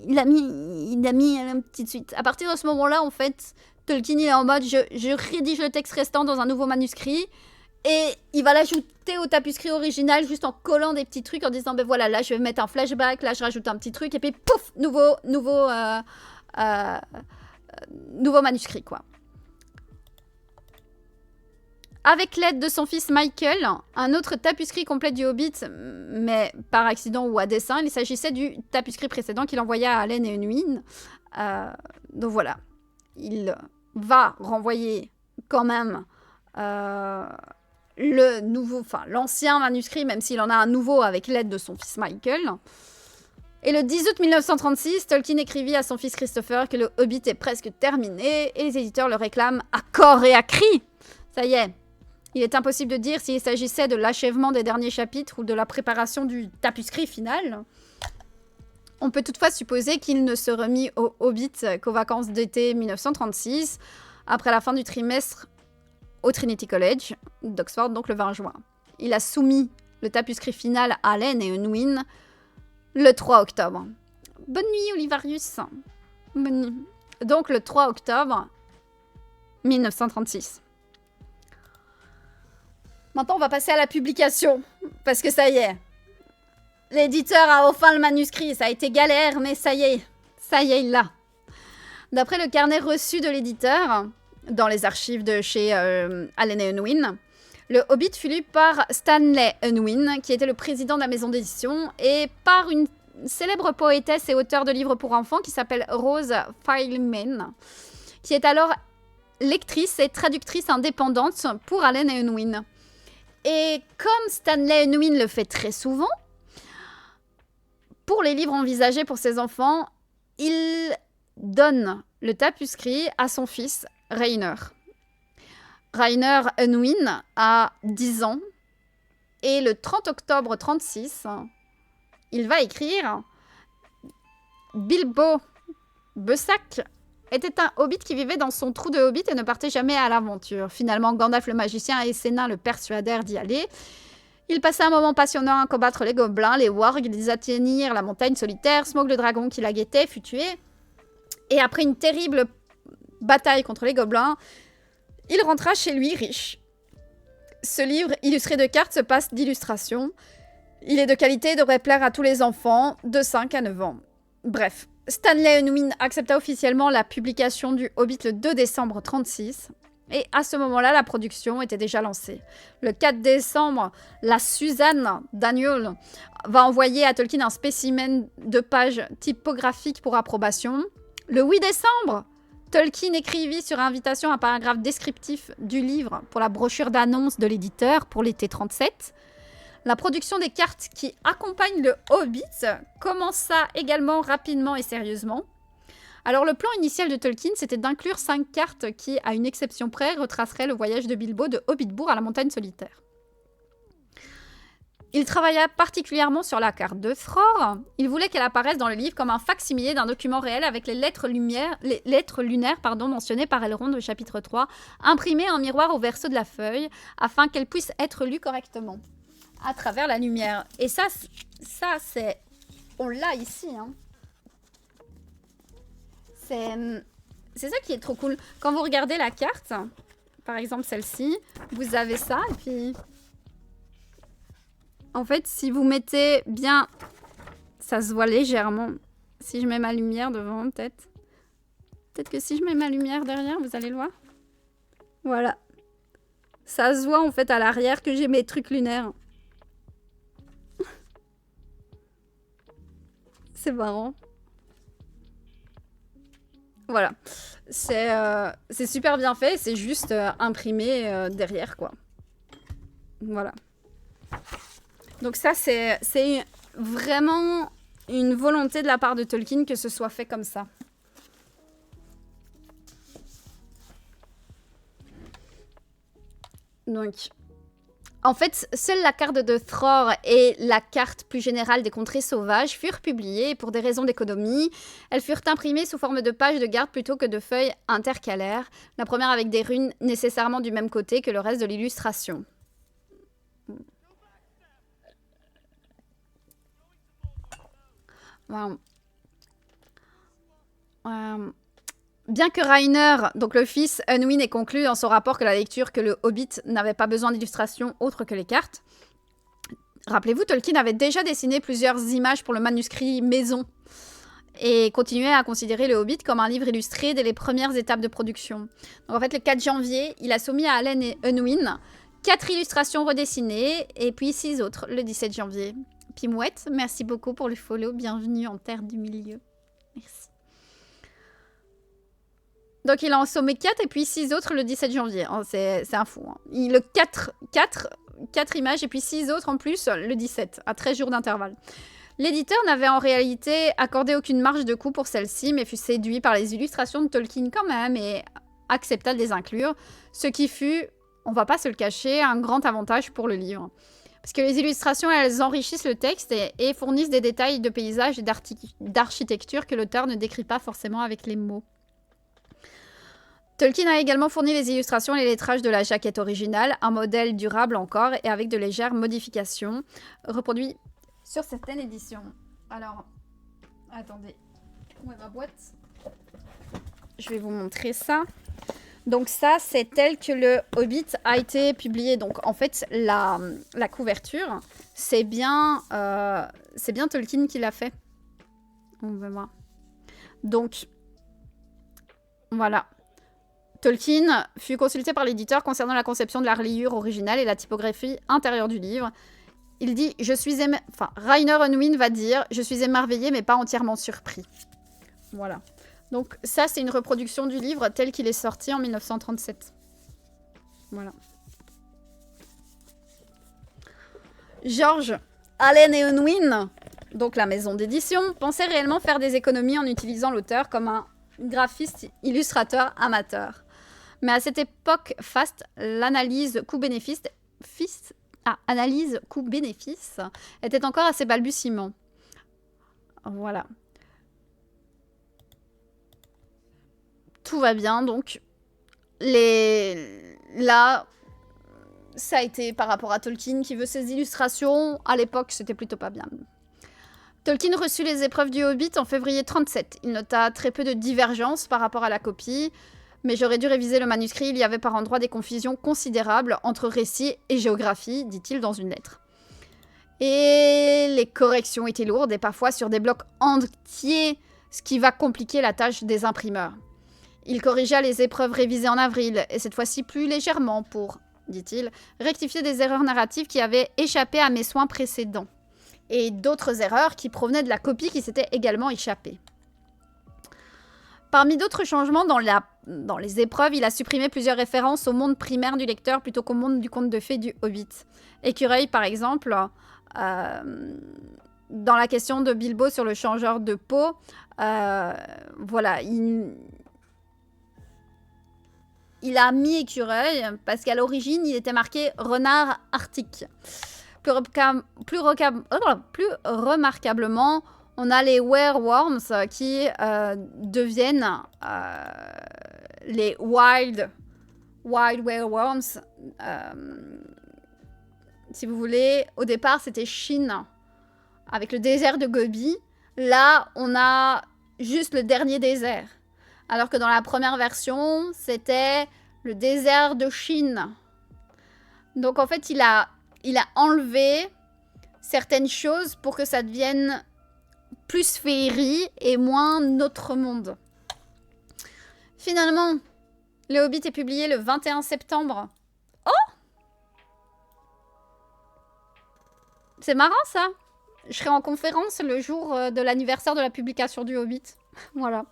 Speaker 1: Il a mis une petite suite. À partir de ce moment-là, en fait, Tolkien il est en mode je rédige le texte restant dans un nouveau manuscrit et il va l'ajouter au tapuscrit original juste en collant des petits trucs en disant ben voilà, là je vais mettre un flashback, là je rajoute un petit truc et puis pouf, nouveau manuscrit quoi. Avec l'aide de son fils Michael, un autre tapuscrit complet du Hobbit, mais par accident ou à dessein, il s'agissait du tapuscrit précédent qu'il envoya à Allen et Unwin. Donc voilà, il va renvoyer quand même l'ancien manuscrit, même s'il en a un nouveau avec l'aide de son fils Michael. Et le 10 août 1936, Tolkien écrivit à son fils Christopher que le Hobbit est presque terminé et les éditeurs le réclament à corps et à cri. Ça y est. Il est impossible de dire s'il s'agissait de l'achèvement des derniers chapitres ou de la préparation du tapuscrit final. On peut toutefois supposer qu'il ne se remit au Hobbit qu'aux vacances d'été 1936, après la fin du trimestre au Trinity College d'Oxford, donc le 20 juin. Il a soumis le tapuscrit final à Allen et Unwin le 3 octobre. Bonne nuit, Olivarius. Bonne nuit. Donc le 3 octobre 1936. Maintenant, on va passer à la publication, parce que ça y est. L'éditeur a enfin le manuscrit, ça a été galère, mais ça y est, il l'a. D'après le carnet reçu de l'éditeur, dans les archives de chez Allen et Unwin, le Hobbit fut lu par Stanley Unwin, qui était le président de la maison d'édition, et par une célèbre poétesse et auteure de livres pour enfants qui s'appelle Rose Feilman, qui est alors lectrice et traductrice indépendante pour Allen et Unwin. Et comme Stanley Unwin le fait très souvent, pour les livres envisagés pour ses enfants, il donne le tapuscrit à son fils Rainer. Rainer Unwin a 10 ans et le 30 octobre 1936, il va écrire « Bilbo Bessac était un hobbit qui vivait dans son trou de hobbit et ne partait jamais à l'aventure. Finalement, Gandalf le magicien et ses nains le persuadèrent d'y aller. Il passa un moment passionnant à combattre les gobelins, les wargs, ils atteignirent la montagne solitaire, Smaug le dragon qui la guettait fut tué. Et après une terrible bataille contre les gobelins, il rentra chez lui riche. Ce livre, illustré de cartes, se passe d'illustrations. Il est de qualité et devrait plaire à tous les enfants de 5 à 9 ans. Bref. Stanley Unwin accepta officiellement la publication du Hobbit le 2 décembre 1936 et à ce moment-là, la production était déjà lancée. Le 4 décembre, la Suzanne Daniel va envoyer à Tolkien un spécimen de page typographique pour approbation. Le 8 décembre, Tolkien écrivit sur invitation un paragraphe descriptif du livre pour la brochure d'annonce de l'éditeur pour l'été 1937. La production des cartes qui accompagnent le Hobbit commença également rapidement et sérieusement. Alors le plan initial de Tolkien, c'était d'inclure 5 cartes qui, à une exception près, retraceraient le voyage de Bilbo de Hobbitbourg à la montagne solitaire. Il travailla particulièrement sur la carte de Thror. Il voulait qu'elle apparaisse dans le livre comme un fac-similé d'un document réel avec les lettres lunaires mentionnées par Elrond au chapitre 3, imprimées en miroir au verso de la feuille, afin qu'elle puisse être lue correctement à travers la lumière. Et ça c'est... On l'a ici, hein. C'est ça qui est trop cool. Quand vous regardez la carte, par exemple celle-ci, vous avez ça, et puis... En fait, si vous mettez bien... Ça se voit légèrement. Si je mets ma lumière devant, peut-être. Peut-être que si je mets ma lumière derrière, vous allez le voir. Voilà. Ça se voit en fait à l'arrière que j'ai mes trucs lunaires. C'est marrant. Voilà. C'est super bien fait. C'est juste imprimé derrière, quoi. Voilà. Donc ça, c'est vraiment une volonté de la part de Tolkien que ce soit fait comme ça. Donc, en fait, seule la carte de Thror et la carte plus générale des contrées sauvages furent publiées et pour des raisons d'économie, elles furent imprimées sous forme de pages de garde plutôt que de feuilles intercalaires, la première avec des runes nécessairement du même côté que le reste de l'illustration. Wow. Bien que Rainer, donc le fils, Unwin, ait conclu dans son rapport que la lecture que le Hobbit n'avait pas besoin d'illustrations autres que les cartes, rappelez-vous, Tolkien avait déjà dessiné plusieurs images pour le manuscrit Maison et continuait à considérer le Hobbit comme un livre illustré dès les premières étapes de production. Donc en fait, le 4 janvier, il a soumis à Allen et Unwin 4 illustrations redessinées et puis 6 autres le 17 janvier. Pimouette, merci beaucoup pour le follow, bienvenue en Terre du Milieu. Merci. Donc il a en sommé 4 et puis 6 autres le 17 janvier. Oh, c'est un fou. Hein. Il a 4 images et puis 6 autres en plus le 17, à 13 jours d'intervalle. L'éditeur n'avait en réalité accordé aucune marge de coup pour celle-ci, mais fut séduit par les illustrations de Tolkien quand même et accepta de les inclure, ce qui fut, on va pas se le cacher, un grand avantage pour le livre. Parce que les illustrations, elles enrichissent le texte et fournissent des détails de paysages et d'architecture que l'auteur ne décrit pas forcément avec les mots. Tolkien a également fourni les illustrations et les lettrages de la jaquette originale, un modèle durable encore et avec de légères modifications, reproduit sur certaines éditions. Alors, attendez, où est ma boîte? Je vais vous montrer ça. Donc ça, c'est tel que le Hobbit a été publié. Donc en fait, la couverture, c'est bien Tolkien qui l'a fait. On va voir. Donc, voilà. Tolkien fut consulté par l'éditeur concernant la conception de la reliure originale et la typographie intérieure du livre. Il dit, Rainer Unwin va dire, je suis émerveillé mais pas entièrement surpris. Voilà. Donc ça, c'est une reproduction du livre tel qu'il est sorti en 1937. Voilà. George, Allen et Unwin, donc la maison d'édition, pensaient réellement faire des économies en utilisant l'auteur comme un graphiste illustrateur amateur. Mais à cette époque faste, l'analyse coût-bénéfice était encore à ses balbutiements. Voilà. Tout va bien, donc. Là, ça a été par rapport à Tolkien qui veut ses illustrations. À l'époque, c'était plutôt pas bien. Tolkien reçut les épreuves du Hobbit en février 37. Il nota très peu de divergences par rapport à la copie. Mais j'aurais dû réviser le manuscrit, il y avait par endroits des confusions considérables entre récit et géographie, dit-il dans une lettre. Et les corrections étaient lourdes et parfois sur des blocs entiers, ce qui va compliquer la tâche des imprimeurs. Il corrigea les épreuves révisées en avril, et cette fois-ci plus légèrement pour, dit-il, rectifier des erreurs narratives qui avaient échappé à mes soins précédents, et d'autres erreurs qui provenaient de la copie qui s'était également échappée. Parmi d'autres changements dans les épreuves, il a supprimé plusieurs références au monde primaire du lecteur plutôt qu'au monde du conte de fées du Hobbit. Écureuil, par exemple, dans la question de Bilbo sur le changeur de peau, voilà, il a mis écureuil parce qu'à l'origine, il était marqué renard arctique. Plus remarquablement, on a les wereworms qui deviennent les wild wereworms. Si vous voulez, au départ, c'était Chine avec le désert de Gobi. Là, on a juste le dernier désert. Alors que dans la première version, c'était le désert de Chine. Donc, en fait, il a enlevé certaines choses pour que ça devienne plus féerie et moins notre monde. Finalement, le Hobbit est publié le 21 septembre. Oh! C'est marrant ça. Je serai en conférence le jour de l'anniversaire de la publication du Hobbit. Voilà.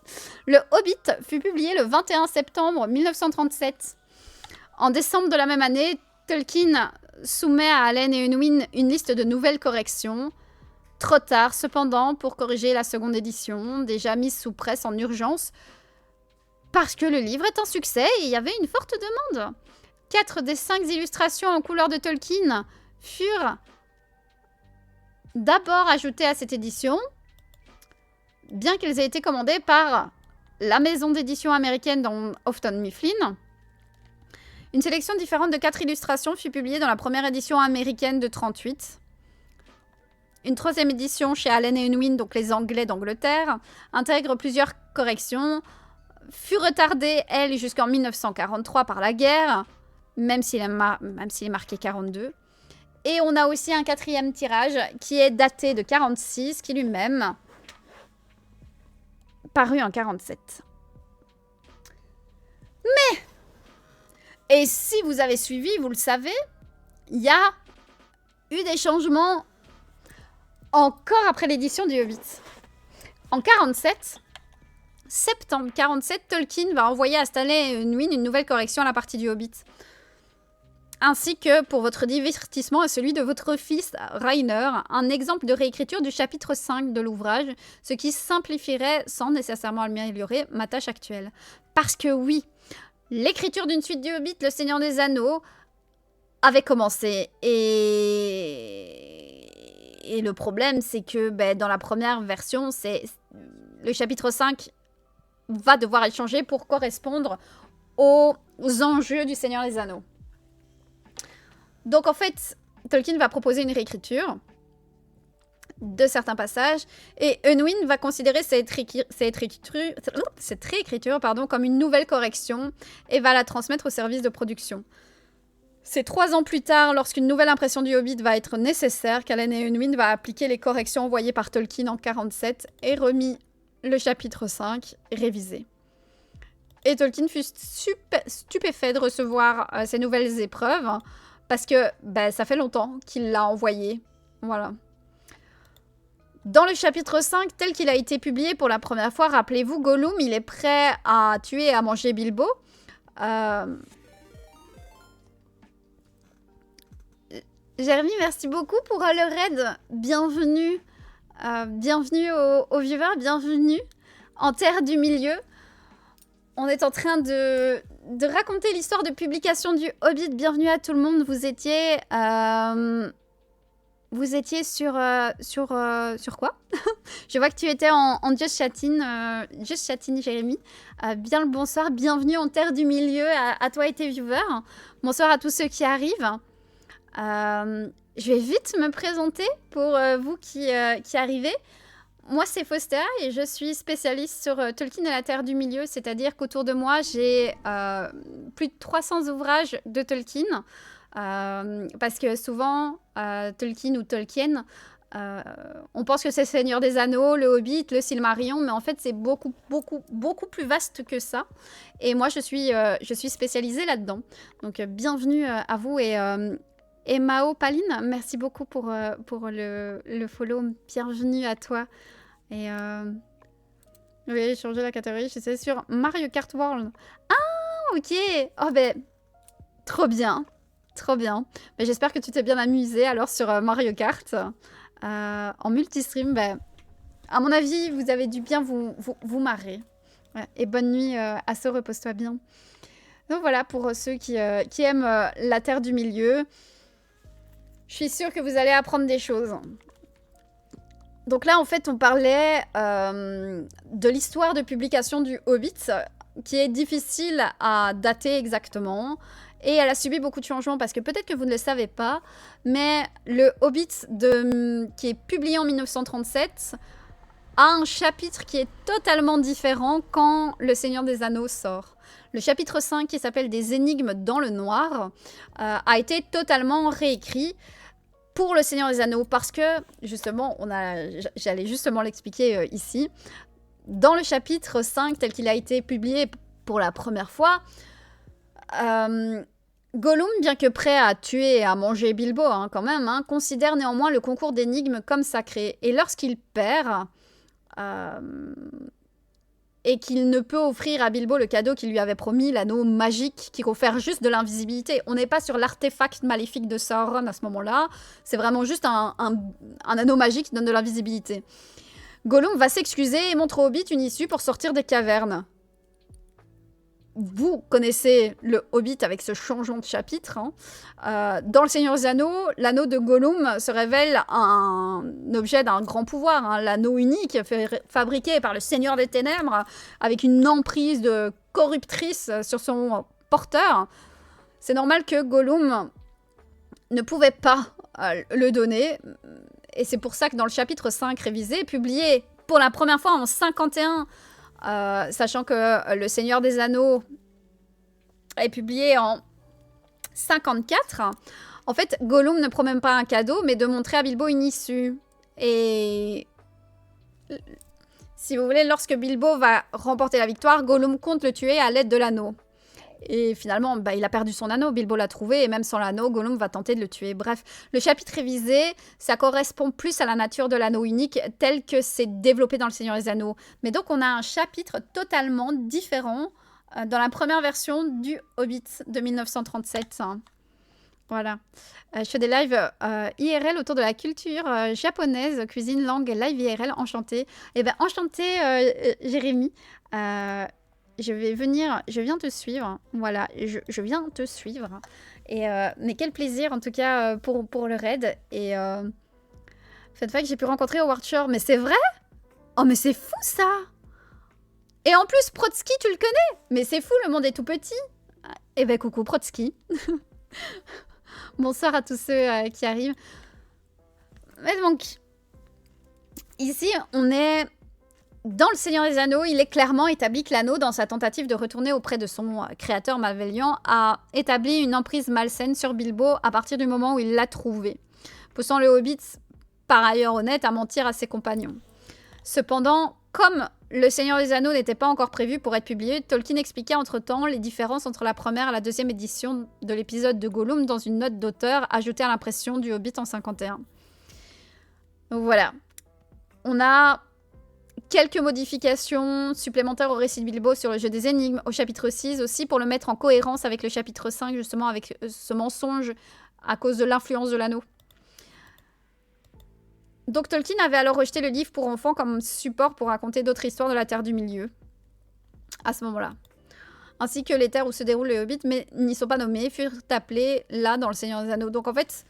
Speaker 1: Le Hobbit fut publié le 21 septembre 1937. En décembre de la même année, Tolkien soumet à Allen et Unwin une liste de nouvelles corrections. Trop tard, cependant, pour corriger la seconde édition, déjà mise sous presse en urgence, parce que le livre est un succès et il y avait une forte demande. 4 des 5 illustrations en couleur de Tolkien furent d'abord ajoutées à cette édition, bien qu'elles aient été commandées par la maison d'édition américaine dans Houghton Mifflin. Une sélection différente de 4 illustrations fut publiée dans la première édition américaine de 1938. Une troisième édition chez Allen et Unwin, donc les Anglais d'Angleterre, intègre plusieurs corrections, fut retardée, elle, jusqu'en 1943 par la guerre, même s'il est marqué 42. Et on a aussi un 4e tirage qui est daté de 46, qui lui-même paru en 47. Mais, et si vous avez suivi, vous le savez, il y a eu des changements encore après l'édition du Hobbit. En 47, septembre 47, Tolkien va envoyer à Stanley et Unwin une nouvelle correction à la partie du Hobbit. Ainsi que, pour votre divertissement et celui de votre fils Rainer, un exemple de réécriture du chapitre 5 de l'ouvrage, ce qui simplifierait, sans nécessairement améliorer, ma tâche actuelle. Parce que oui, l'écriture d'une suite du Hobbit, Le Seigneur des Anneaux, avait commencé. Et le problème, c'est que dans la première version, le chapitre 5 va devoir être changé pour correspondre aux enjeux du Seigneur des Anneaux. Donc en fait, Tolkien va proposer une réécriture de certains passages et Unwin va considérer cette réécriture comme une nouvelle correction et va la transmettre au service de production. C'est 3 ans plus tard, lorsqu'une nouvelle impression du Hobbit va être nécessaire, qu'Allen et Unwin va appliquer les corrections envoyées par Tolkien en 47 et remis le chapitre 5 révisé. Et Tolkien fut stupéfait de recevoir ces nouvelles épreuves parce que ça fait longtemps qu'il l'a envoyé. Voilà. Dans le chapitre 5, tel qu'il a été publié pour la première fois, rappelez-vous, Gollum, il est prêt à tuer et à manger Bilbo. Jérémy, merci beaucoup pour le raid. Bienvenue. Bienvenue aux viewers, bienvenue en Terre du Milieu. On est en train de raconter l'histoire de publication du Hobbit. Bienvenue à tout le monde. Vous étiez sur quoi? Je vois que tu étais en Just Chatting, Jérémy. Bien le bonsoir. Bienvenue en Terre du Milieu à toi et tes viewers. Bonsoir à tous ceux qui arrivent. Je vais vite me présenter pour vous qui arrivez. Moi, c'est Faustea et je suis spécialiste sur Tolkien et la Terre du Milieu, c'est-à-dire qu'autour de moi, j'ai plus de 300 ouvrages de Tolkien, parce que souvent, Tolkien ou Tolkien, on pense que c'est Seigneur des Anneaux, le Hobbit, le Silmarillion, mais en fait, c'est beaucoup, beaucoup, beaucoup plus vaste que ça. Et moi, je suis spécialisée là-dedans. Donc, bienvenue à vous et Mao Paline, merci beaucoup pour le follow. Bienvenue à toi. Et oui, changer la catégorie, je sais, sur Mario Kart World. Ah, ok. Oh, trop bien. Trop bien. Mais j'espère que tu t'es bien amusé alors sur Mario Kart. En multistream, à mon avis, vous avez dû bien vous marrer. Ouais. Et bonne nuit à ce repose-toi bien. Donc voilà, pour ceux qui aiment la Terre du Milieu. Je suis sûre que vous allez apprendre des choses. Donc là, en fait, on parlait de l'histoire de publication du Hobbit, qui est difficile à dater exactement. Et elle a subi beaucoup de changements, parce que peut-être que vous ne le savez pas, mais le Hobbit qui est publié en 1937 a un chapitre qui est totalement différent quand Le Seigneur des Anneaux sort. Le chapitre 5, qui s'appelle « Des énigmes dans le noir », a été totalement réécrit pour le Seigneur des Anneaux, parce que, justement, j'allais justement l'expliquer ici, dans le chapitre 5, tel qu'il a été publié pour la première fois, Gollum, bien que prêt à tuer et à manger Bilbo, quand même, considère néanmoins le concours d'énigmes comme sacré. Et lorsqu'il perd, et qu'il ne peut offrir à Bilbo le cadeau qu'il lui avait promis, l'anneau magique qui confère juste de l'invisibilité. On n'est pas sur l'artefact maléfique de Sauron à ce moment-là, c'est vraiment juste un anneau magique qui donne de l'invisibilité. Gollum va s'excuser et montre au Hobbit une issue pour sortir des cavernes. Vous connaissez le Hobbit avec ce changement de chapitre. Dans Le Seigneur des Anneaux, l'anneau de Gollum se révèle un objet d'un grand pouvoir. L'anneau unique fabriqué par le Seigneur des Ténèbres avec une emprise de corruptrice sur son porteur. C'est normal que Gollum ne pouvait pas le donner. Et c'est pour ça que dans le chapitre 5 révisé, publié pour la première fois en 51, sachant que Le Seigneur des Anneaux est publié en 54, en fait, Gollum ne promet pas un cadeau, mais de montrer à Bilbo une issue. Et si vous voulez, lorsque Bilbo va remporter la victoire, Gollum compte le tuer à l'aide de l'anneau. Et finalement, il a perdu son anneau, Bilbo l'a trouvé, et même sans l'anneau, Gollum va tenter de le tuer. Bref, le chapitre révisé, ça correspond plus à la nature de l'anneau unique, tel que c'est développé dans Le Seigneur des Anneaux. Mais donc, on a un chapitre totalement différent dans la première version du Hobbit de 1937. Voilà. Je fais des lives IRL autour de la culture japonaise, cuisine, langue, live IRL, enchantée. Eh bien, enchantée, Jérémy. Je viens te suivre, voilà, je viens te suivre, et mais quel plaisir en tout cas pour le raid, et cette fois que j'ai pu rencontrer Howard Shore, mais c'est vrai? Oh mais c'est fou ça! Et en plus Protsky tu le connais? Mais c'est fou, le monde est tout petit. Eh ben coucou Protsky. Bonsoir à tous ceux qui arrivent. Mais donc, ici on est... Dans Le Seigneur des Anneaux, il est clairement établi que l'anneau, dans sa tentative de retourner auprès de son créateur malveillant, a établi une emprise malsaine sur Bilbo à partir du moment où il l'a trouvé, poussant le Hobbit, par ailleurs honnête, à mentir à ses compagnons. Cependant, comme Le Seigneur des Anneaux n'était pas encore prévu pour être publié, Tolkien expliquait entre-temps les différences entre la première et la deuxième édition de l'épisode de Gollum dans une note d'auteur ajoutée à l'impression du Hobbit en 51. Donc voilà. On a... quelques modifications supplémentaires au récit de Bilbo sur le jeu des énigmes, au chapitre 6 aussi, pour le mettre en cohérence avec le chapitre 5, justement avec ce mensonge à cause de l'influence de l'anneau. Donc Tolkien avait alors rejeté le livre pour enfants comme support pour raconter d'autres histoires de la Terre du Milieu, à ce moment-là. Ainsi que les terres où se déroulent les Hobbits, mais n'y sont pas nommés, furent appelés là dans Le Seigneur des Anneaux. Donc en fait...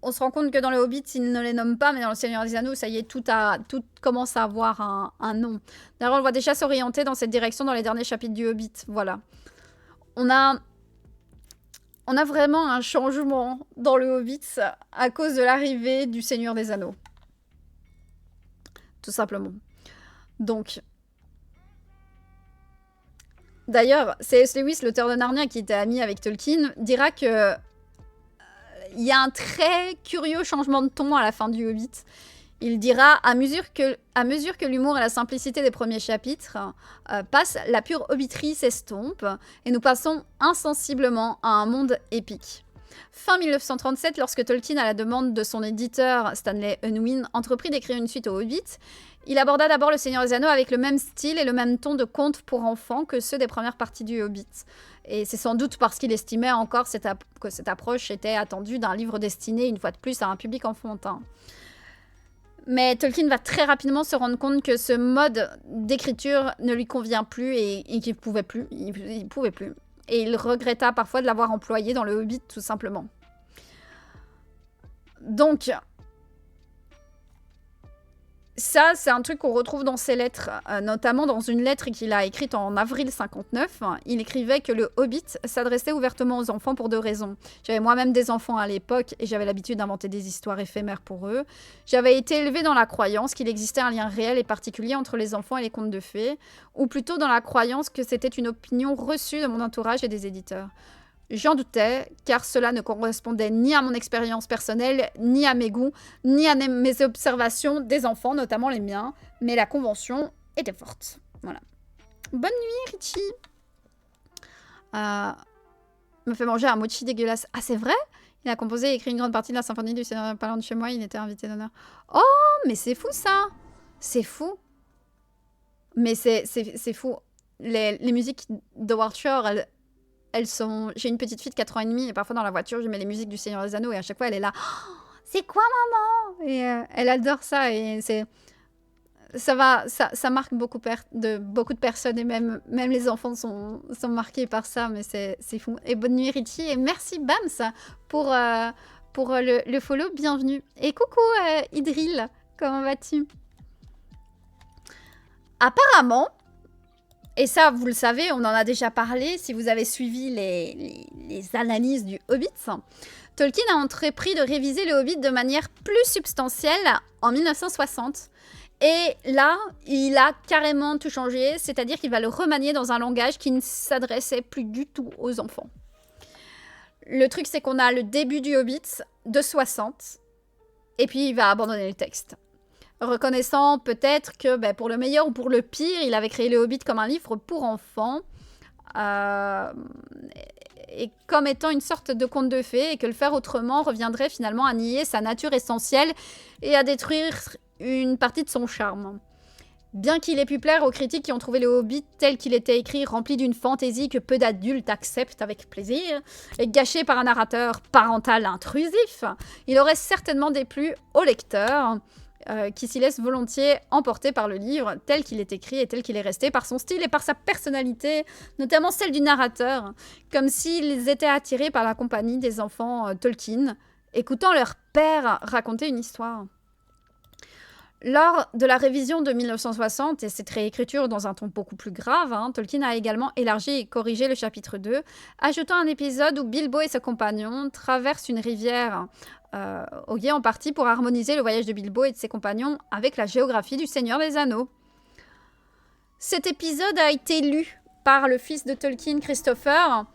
Speaker 1: on se rend compte que dans le Hobbit, ils ne les nomment pas, mais dans Le Seigneur des Anneaux, ça y est, tout commence à avoir un nom. D'ailleurs, on le voit déjà s'orienter dans cette direction dans les derniers chapitres du Hobbit. Voilà. On a vraiment un changement dans le Hobbit à cause de l'arrivée du Seigneur des Anneaux. Tout simplement. Donc... D'ailleurs, C.S. Lewis, l'auteur de Narnia, qui était ami avec Tolkien, dira que... il y a un très curieux changement de ton à la fin du Hobbit. Il dira, à mesure que l'humour et la simplicité des premiers chapitres passent, la pure hobbiterie s'estompe et nous passons insensiblement à un monde épique. Fin 1937, lorsque Tolkien, à la demande de son éditeur Stanley Unwin, entreprit d'écrire une suite au Hobbit, il aborda d'abord Le Seigneur des Anneaux avec le même style et le même ton de conte pour enfants que ceux des premières parties du Hobbit. Et c'est sans doute parce qu'il estimait encore que cette approche était attendue d'un livre destiné, une fois de plus, à un public enfantin. Mais Tolkien va très rapidement se rendre compte que ce mode d'écriture ne lui convient plus et qu'il pouvait plus. Il pouvait plus. Et il regretta parfois de l'avoir employé dans le Hobbit, tout simplement. Donc... ça, c'est un truc qu'on retrouve dans ses lettres, notamment dans une lettre qu'il a écrite en avril 59. Il écrivait que le Hobbit s'adressait ouvertement aux enfants pour 2 raisons. J'avais moi-même des enfants à l'époque et j'avais l'habitude d'inventer des histoires éphémères pour eux. J'avais été élevée dans la croyance qu'il existait un lien réel et particulier entre les enfants et les contes de fées, ou plutôt dans la croyance que c'était une opinion reçue de mon entourage et des éditeurs. J'en doutais, car cela ne correspondait ni à mon expérience personnelle, ni à mes goûts, ni à mes observations des enfants, notamment les miens, mais la convention était forte. Voilà. Bonne nuit, Richie. Me fait manger un mochi dégueulasse. Ah, c'est vrai? Il a composé et écrit une grande partie de la symphonie du Seigneur pas loin de chez moi, il était invité d'honneur. Oh, mais c'est fou ça! C'est fou. Mais c'est fou. Les musiques d'Howard Shore, elles sont... J'ai une petite fille de 4 ans et demi, et parfois dans la voiture, je mets les musiques du Seigneur des Anneaux, et à chaque fois, elle est là. Oh, c'est quoi, maman? Et elle adore ça, et c'est... Ça marque beaucoup de personnes, et même les enfants sont marqués par ça, mais c'est fou. Et bonne nuit, Richie, et merci, Bams, pour le follow, bienvenue. Et coucou, Idril, comment vas-tu? Apparemment, et ça, vous le savez, on en a déjà parlé, si vous avez suivi les analyses du Hobbit, Tolkien a entrepris de réviser le Hobbit de manière plus substantielle en 1960. Et là, il a carrément tout changé, c'est-à-dire qu'il va le remanier dans un langage qui ne s'adressait plus du tout aux enfants. Le truc, c'est qu'on a le début du Hobbit de 60, et puis il va abandonner le texte. Reconnaissant peut-être que, pour le meilleur ou pour le pire, il avait créé le Hobbit comme un livre pour enfants, et comme étant une sorte de conte de fées, et que le faire autrement reviendrait finalement à nier sa nature essentielle et à détruire une partie de son charme. Bien qu'il ait pu plaire aux critiques qui ont trouvé le Hobbit tel qu'il était écrit, rempli d'une fantaisie que peu d'adultes acceptent avec plaisir, et gâché par un narrateur parental intrusif, il aurait certainement déplu aux lecteurs, qui s'y laissent volontiers emporter par le livre tel qu'il est écrit et tel qu'il est resté, par son style et par sa personnalité, notamment celle du narrateur, comme s'ils étaient attirés par la compagnie des enfants Tolkien, écoutant leur père raconter une histoire. Lors de la révision de 1960 et cette réécriture dans un ton beaucoup plus grave, Tolkien a également élargi et corrigé le chapitre 2, ajoutant un épisode où Bilbo et ses compagnons traversent une rivière au gué en partie pour harmoniser le voyage de Bilbo et de ses compagnons avec la géographie du Seigneur des Anneaux. Cet épisode a été lu par le fils de Tolkien, Christopher,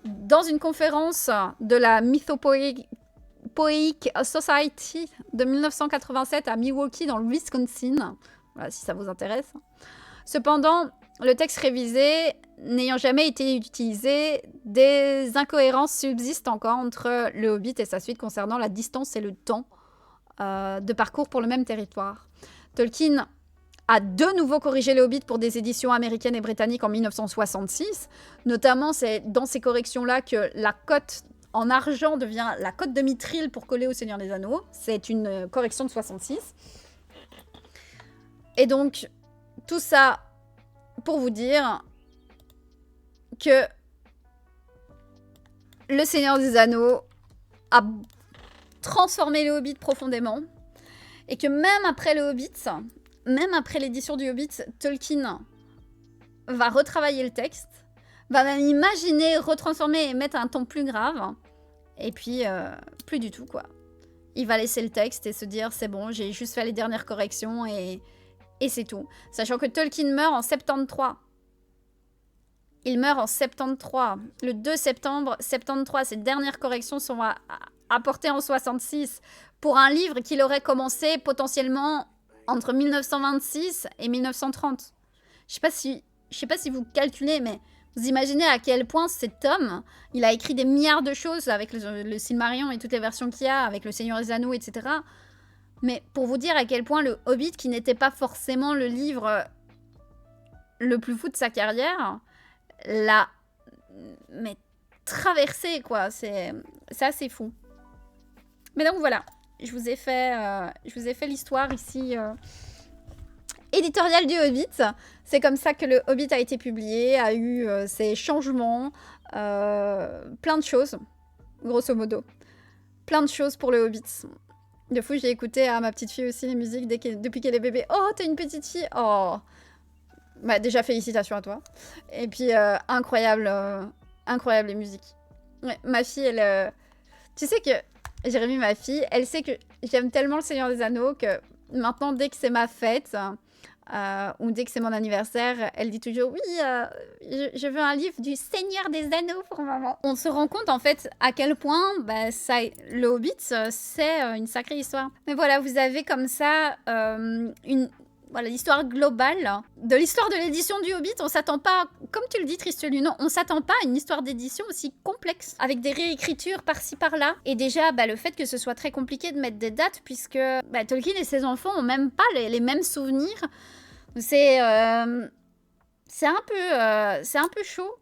Speaker 1: dans une conférence de la Mythopoeic Society de 1987 à Milwaukee dans le Wisconsin. Voilà, si ça vous intéresse. Cependant, le texte révisé n'ayant jamais été utilisé, des incohérences subsistent encore entre le Hobbit et sa suite concernant la distance et le temps de parcours pour le même territoire. Tolkien a de nouveau corrigé le Hobbit pour des éditions américaines et britanniques en 1966. Notamment, c'est dans ces corrections-là que la cote en argent devient la cote de Mithril pour coller au Seigneur des Anneaux. C'est une correction de 66. Et donc, tout ça pour vous dire que le Seigneur des Anneaux a transformé le Hobbit profondément. Et que même après le Hobbit, même après l'édition du Hobbit, Tolkien va retravailler le texte, va même imaginer, retransformer et mettre un ton plus grave. Et puis, plus du tout, quoi. Il va laisser le texte et se dire, c'est bon, j'ai juste fait les dernières corrections et c'est tout. Sachant que Tolkien meurt en 73. Il meurt en 73. Le 2 septembre 73, ses dernières corrections sont apportées en 66 pour un livre qu'il aurait commencé potentiellement entre 1926 et 1930. Je sais pas si vous calculez, mais vous imaginez à quel point cet homme, il a écrit des milliards de choses avec le Silmarillion et toutes les versions qu'il y a, avec le Seigneur des Anneaux, etc. Mais pour vous dire à quel point le Hobbit, qui n'était pas forcément le livre le plus fou de sa carrière, l'a traversé, quoi. C'est assez fou. Mais donc voilà, je vous ai fait l'histoire ici éditoriale du Hobbit. C'est comme ça que le Hobbit a été publié, a eu ses changements, plein de choses, grosso modo. Plein de choses pour le Hobbit. De fou, j'ai écouté à ma petite fille aussi les musiques depuis qu'elle est bébé. Oh, t'es une petite fille. Oh. Bah, déjà, félicitations à toi. Et puis, incroyable les musiques. Ouais, ma fille, elle... Tu sais que Jérémy, ma fille, elle sait que j'aime tellement le Seigneur des Anneaux que maintenant, dès que c'est ma fête, ou dès que c'est mon anniversaire, elle dit toujours oui, je veux un livre du Seigneur des Anneaux pour maman. On se rend compte en fait à quel point le Hobbit c'est une sacrée histoire. Mais voilà, vous avez comme ça voilà, l'histoire globale de l'histoire de l'édition du Hobbit. On s'attend pas, comme tu le dis Tristelu, non, on s'attend pas à une histoire d'édition aussi complexe, avec des réécritures par-ci par-là. Et déjà, le fait que ce soit très compliqué de mettre des dates, puisque Tolkien et ses enfants ont même pas les mêmes souvenirs. C'est un peu chaud.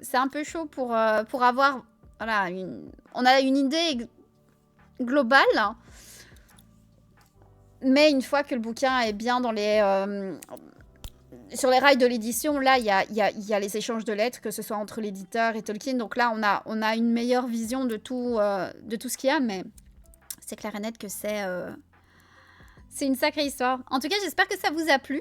Speaker 1: C'est un peu chaud pour avoir, voilà, on a une idée globale. Mais une fois que le bouquin est bien dans sur les rails de l'édition, là, il y a les échanges de lettres, que ce soit entre l'éditeur et Tolkien. Donc là, on a une meilleure vision de tout ce qu'il y a. Mais c'est clair et net que c'est une sacrée histoire. En tout cas, j'espère que ça vous a plu.